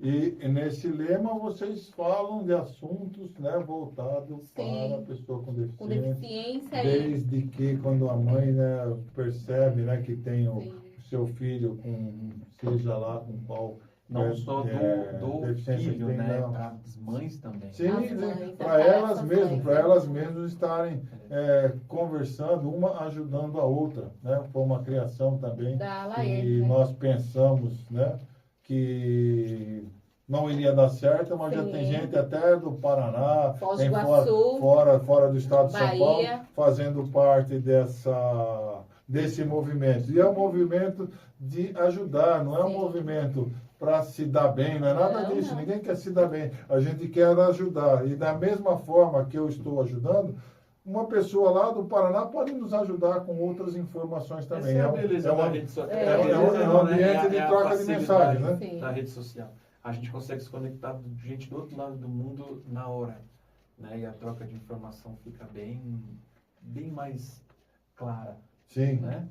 E nesse Lema vocês falam de assuntos, né, voltados Sim. para a pessoa com Com deficiência. deficiência Desde que quando a mãe, né, percebe, né, que tem o Sim. seu filho seja lá com qual Não só do deficiência filho, que tem, né? não. As mães também. Sim, As mães, para até elas essas mesmas, mães, para né? elas mesmas estarem conversando, uma ajudando a outra, né? Foi uma criação também Da que Laerte, né? nós pensamos, né, que não iria dar certo, mas já Sim. tem gente até do Paraná, Foz do tem Iguaçu, fora do estado de São Paulo, Bahia. fazendo parte desse movimento. E é um movimento de ajudar, não é um Sim. movimento para se dar bem, não é nada Não, disso, não. ninguém quer se dar bem. A gente quer ajudar. E da mesma forma que eu estou ajudando, uma pessoa lá do Paraná pode nos ajudar com outras informações também. Essa é a beleza da rede social. é um ambiente de troca de mensagens, né? Sim. Da rede social. A gente consegue se conectar com gente do outro lado do mundo na hora. Né? E a troca de informação fica bem mais clara. Sim. Né?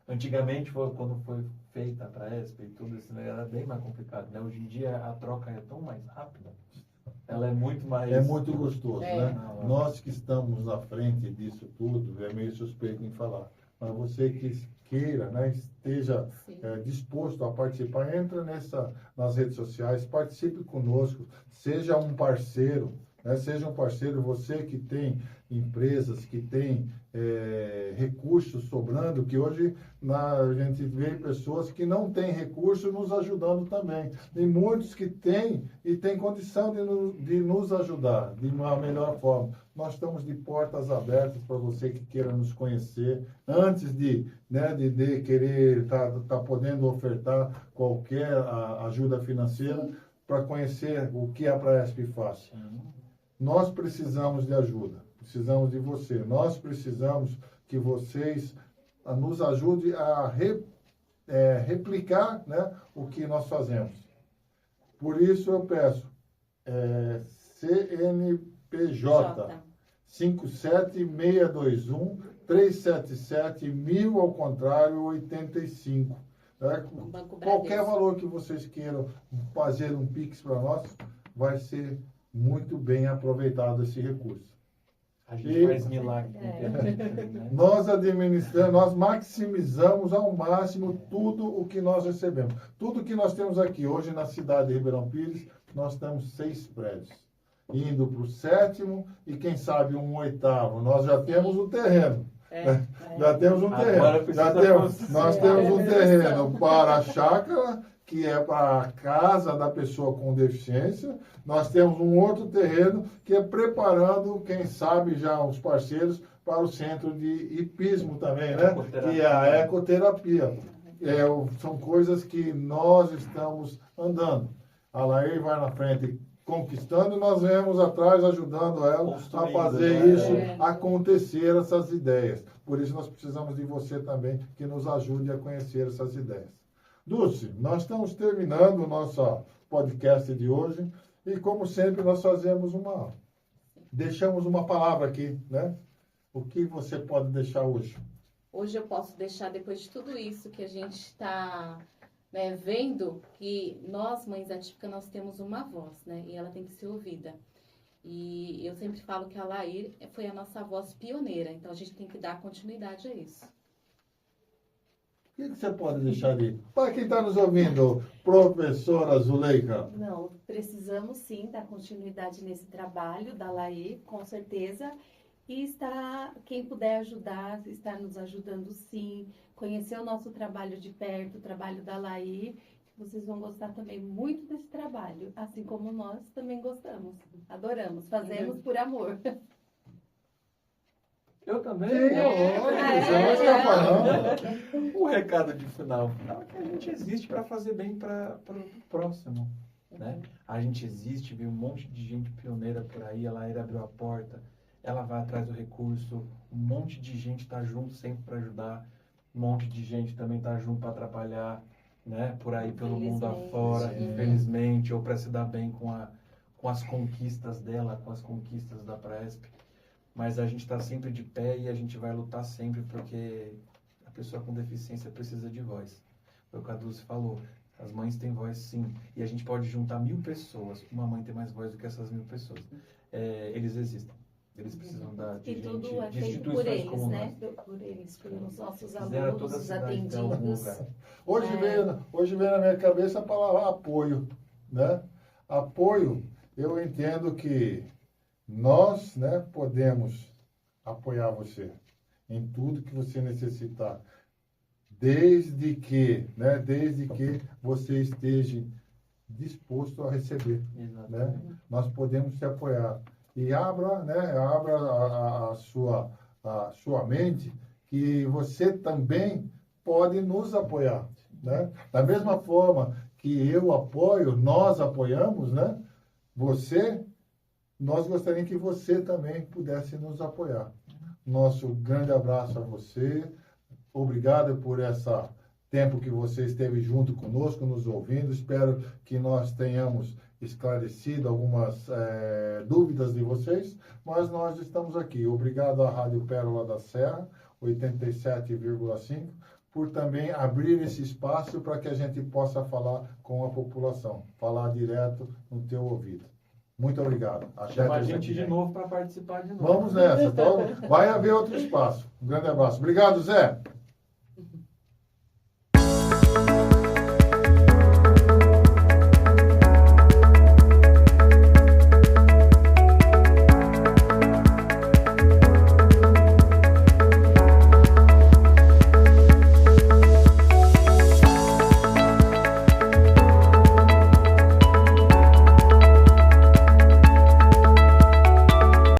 Antigamente, quando foi feita a Praesp e tudo isso, né, era bem mais complicado. Né? Hoje em dia, a troca é tão mais rápida. Ela é muito mais... É muito gostoso, É. né? Nós que estamos à frente disso tudo, é meio suspeito em falar. Mas você que queira, né, esteja Sim. disposto a participar, entra nas redes sociais, participe conosco, seja um parceiro, né? Seja um parceiro, você que tem empresas, que tem recursos sobrando, que hoje a gente vê pessoas que não têm recurso nos ajudando também. Tem muitos que têm e têm condição de nos ajudar de uma melhor forma. Nós estamos de portas abertas para você que queira nos conhecer, antes de querer tá podendo ofertar qualquer ajuda financeira, para conhecer o que a Praesp faz. Nós precisamos de ajuda, precisamos de você. Nós precisamos que vocês nos ajudem a replicar, né, o que nós fazemos. Por isso eu peço, CNPJ 57621 377 1000 ao contrário 85. O Banco Qualquer Bradesco. valor que vocês queiram fazer um Pix para nós, vai ser muito bem aproveitado esse recurso. A gente E- faz milagre com internet, né? Nós administramos, nós maximizamos ao máximo tudo o que nós recebemos. Tudo que nós temos aqui hoje na cidade de Ribeirão Pires, nós temos 6 prédios. Indo para o 7º e quem sabe um 8º. Nós já temos um terreno. Já temos um Agora terreno. precisa Nós você. temos um terreno para a chácara, que é para a casa da pessoa com deficiência. Nós temos um outro terreno que é preparando, quem sabe já os parceiros, para o centro de hipismo também, né? Que é a ecoterapia. São coisas que nós estamos andando. A Laís vai na frente conquistando e nós vemos atrás ajudando ela a Construindo, fazer né? isso acontecer, essas ideias. Por isso nós precisamos de você também que nos ajude a conhecer essas ideias. Dulce, nós estamos terminando o nosso podcast de hoje e, como sempre, nós deixamos uma palavra aqui, né? O que você pode deixar hoje? Hoje eu posso deixar, depois de tudo isso que a gente está vendo, que nós, mães atípicas, nós temos uma voz, né? E ela tem que ser ouvida. E eu sempre falo que a Laís foi a nossa voz pioneira, então a gente tem que dar continuidade a isso. O que você pode deixar ali? Para quem está nos ouvindo, professora Zuleika. Não, precisamos sim dar continuidade nesse trabalho da Laí, com certeza. E quem puder ajudar, está nos ajudando sim. Conhecer o nosso trabalho de perto, o trabalho da Laí. Vocês vão gostar também muito desse trabalho, assim como nós também gostamos. Adoramos, fazemos por amor. Eu também. Você não está falando. O recado de final é que a gente existe para fazer bem para o próximo, né? A gente existe, veio um monte de gente pioneira por aí, a Laíra abriu a porta, ela vai atrás do recurso, um monte de gente está junto sempre para ajudar, um monte de gente também está junto para atrapalhar, né? Por aí pelo mundo afora, infelizmente, ou para se dar bem com as conquistas dela, com as conquistas da Praesp. Mas a gente está sempre de pé e a gente vai lutar sempre porque a pessoa com deficiência precisa de voz. Foi o que a Dulce falou. As mães têm voz sim. E a gente pode juntar 1000 pessoas. Uma mãe tem mais voz do que essas 1000 pessoas. Eles existem. Eles precisam de E tudo gente, é de feito por instituições eles, como né? nós. Por eles, pelos nossos Fizeram alunos, toda a os cidade ter algum atendidos. lugar. Hoje veio na minha cabeça a palavra apoio, né? Apoio, eu entendo que nós, né, podemos apoiar você em tudo que você necessitar, desde que você esteja disposto a receber, né? Nós podemos te apoiar e abra a sua mente que você também pode nos apoiar, né? Da mesma forma que eu apoio, nós apoiamos, né? Nós gostaríamos que você também pudesse nos apoiar. Nosso grande abraço a você. Obrigado por esse tempo que você esteve junto conosco, nos ouvindo. Espero que nós tenhamos esclarecido algumas dúvidas de vocês, mas nós estamos aqui. Obrigado à Rádio Pérola da Serra, 87,5, por também abrir esse espaço para que a gente possa falar com a população, falar direto no teu ouvido. Muito obrigado. Chama a gente de novo para participar de novo. Vamos nessa. Então, vai haver outro espaço. Um grande abraço. Obrigado, Zé.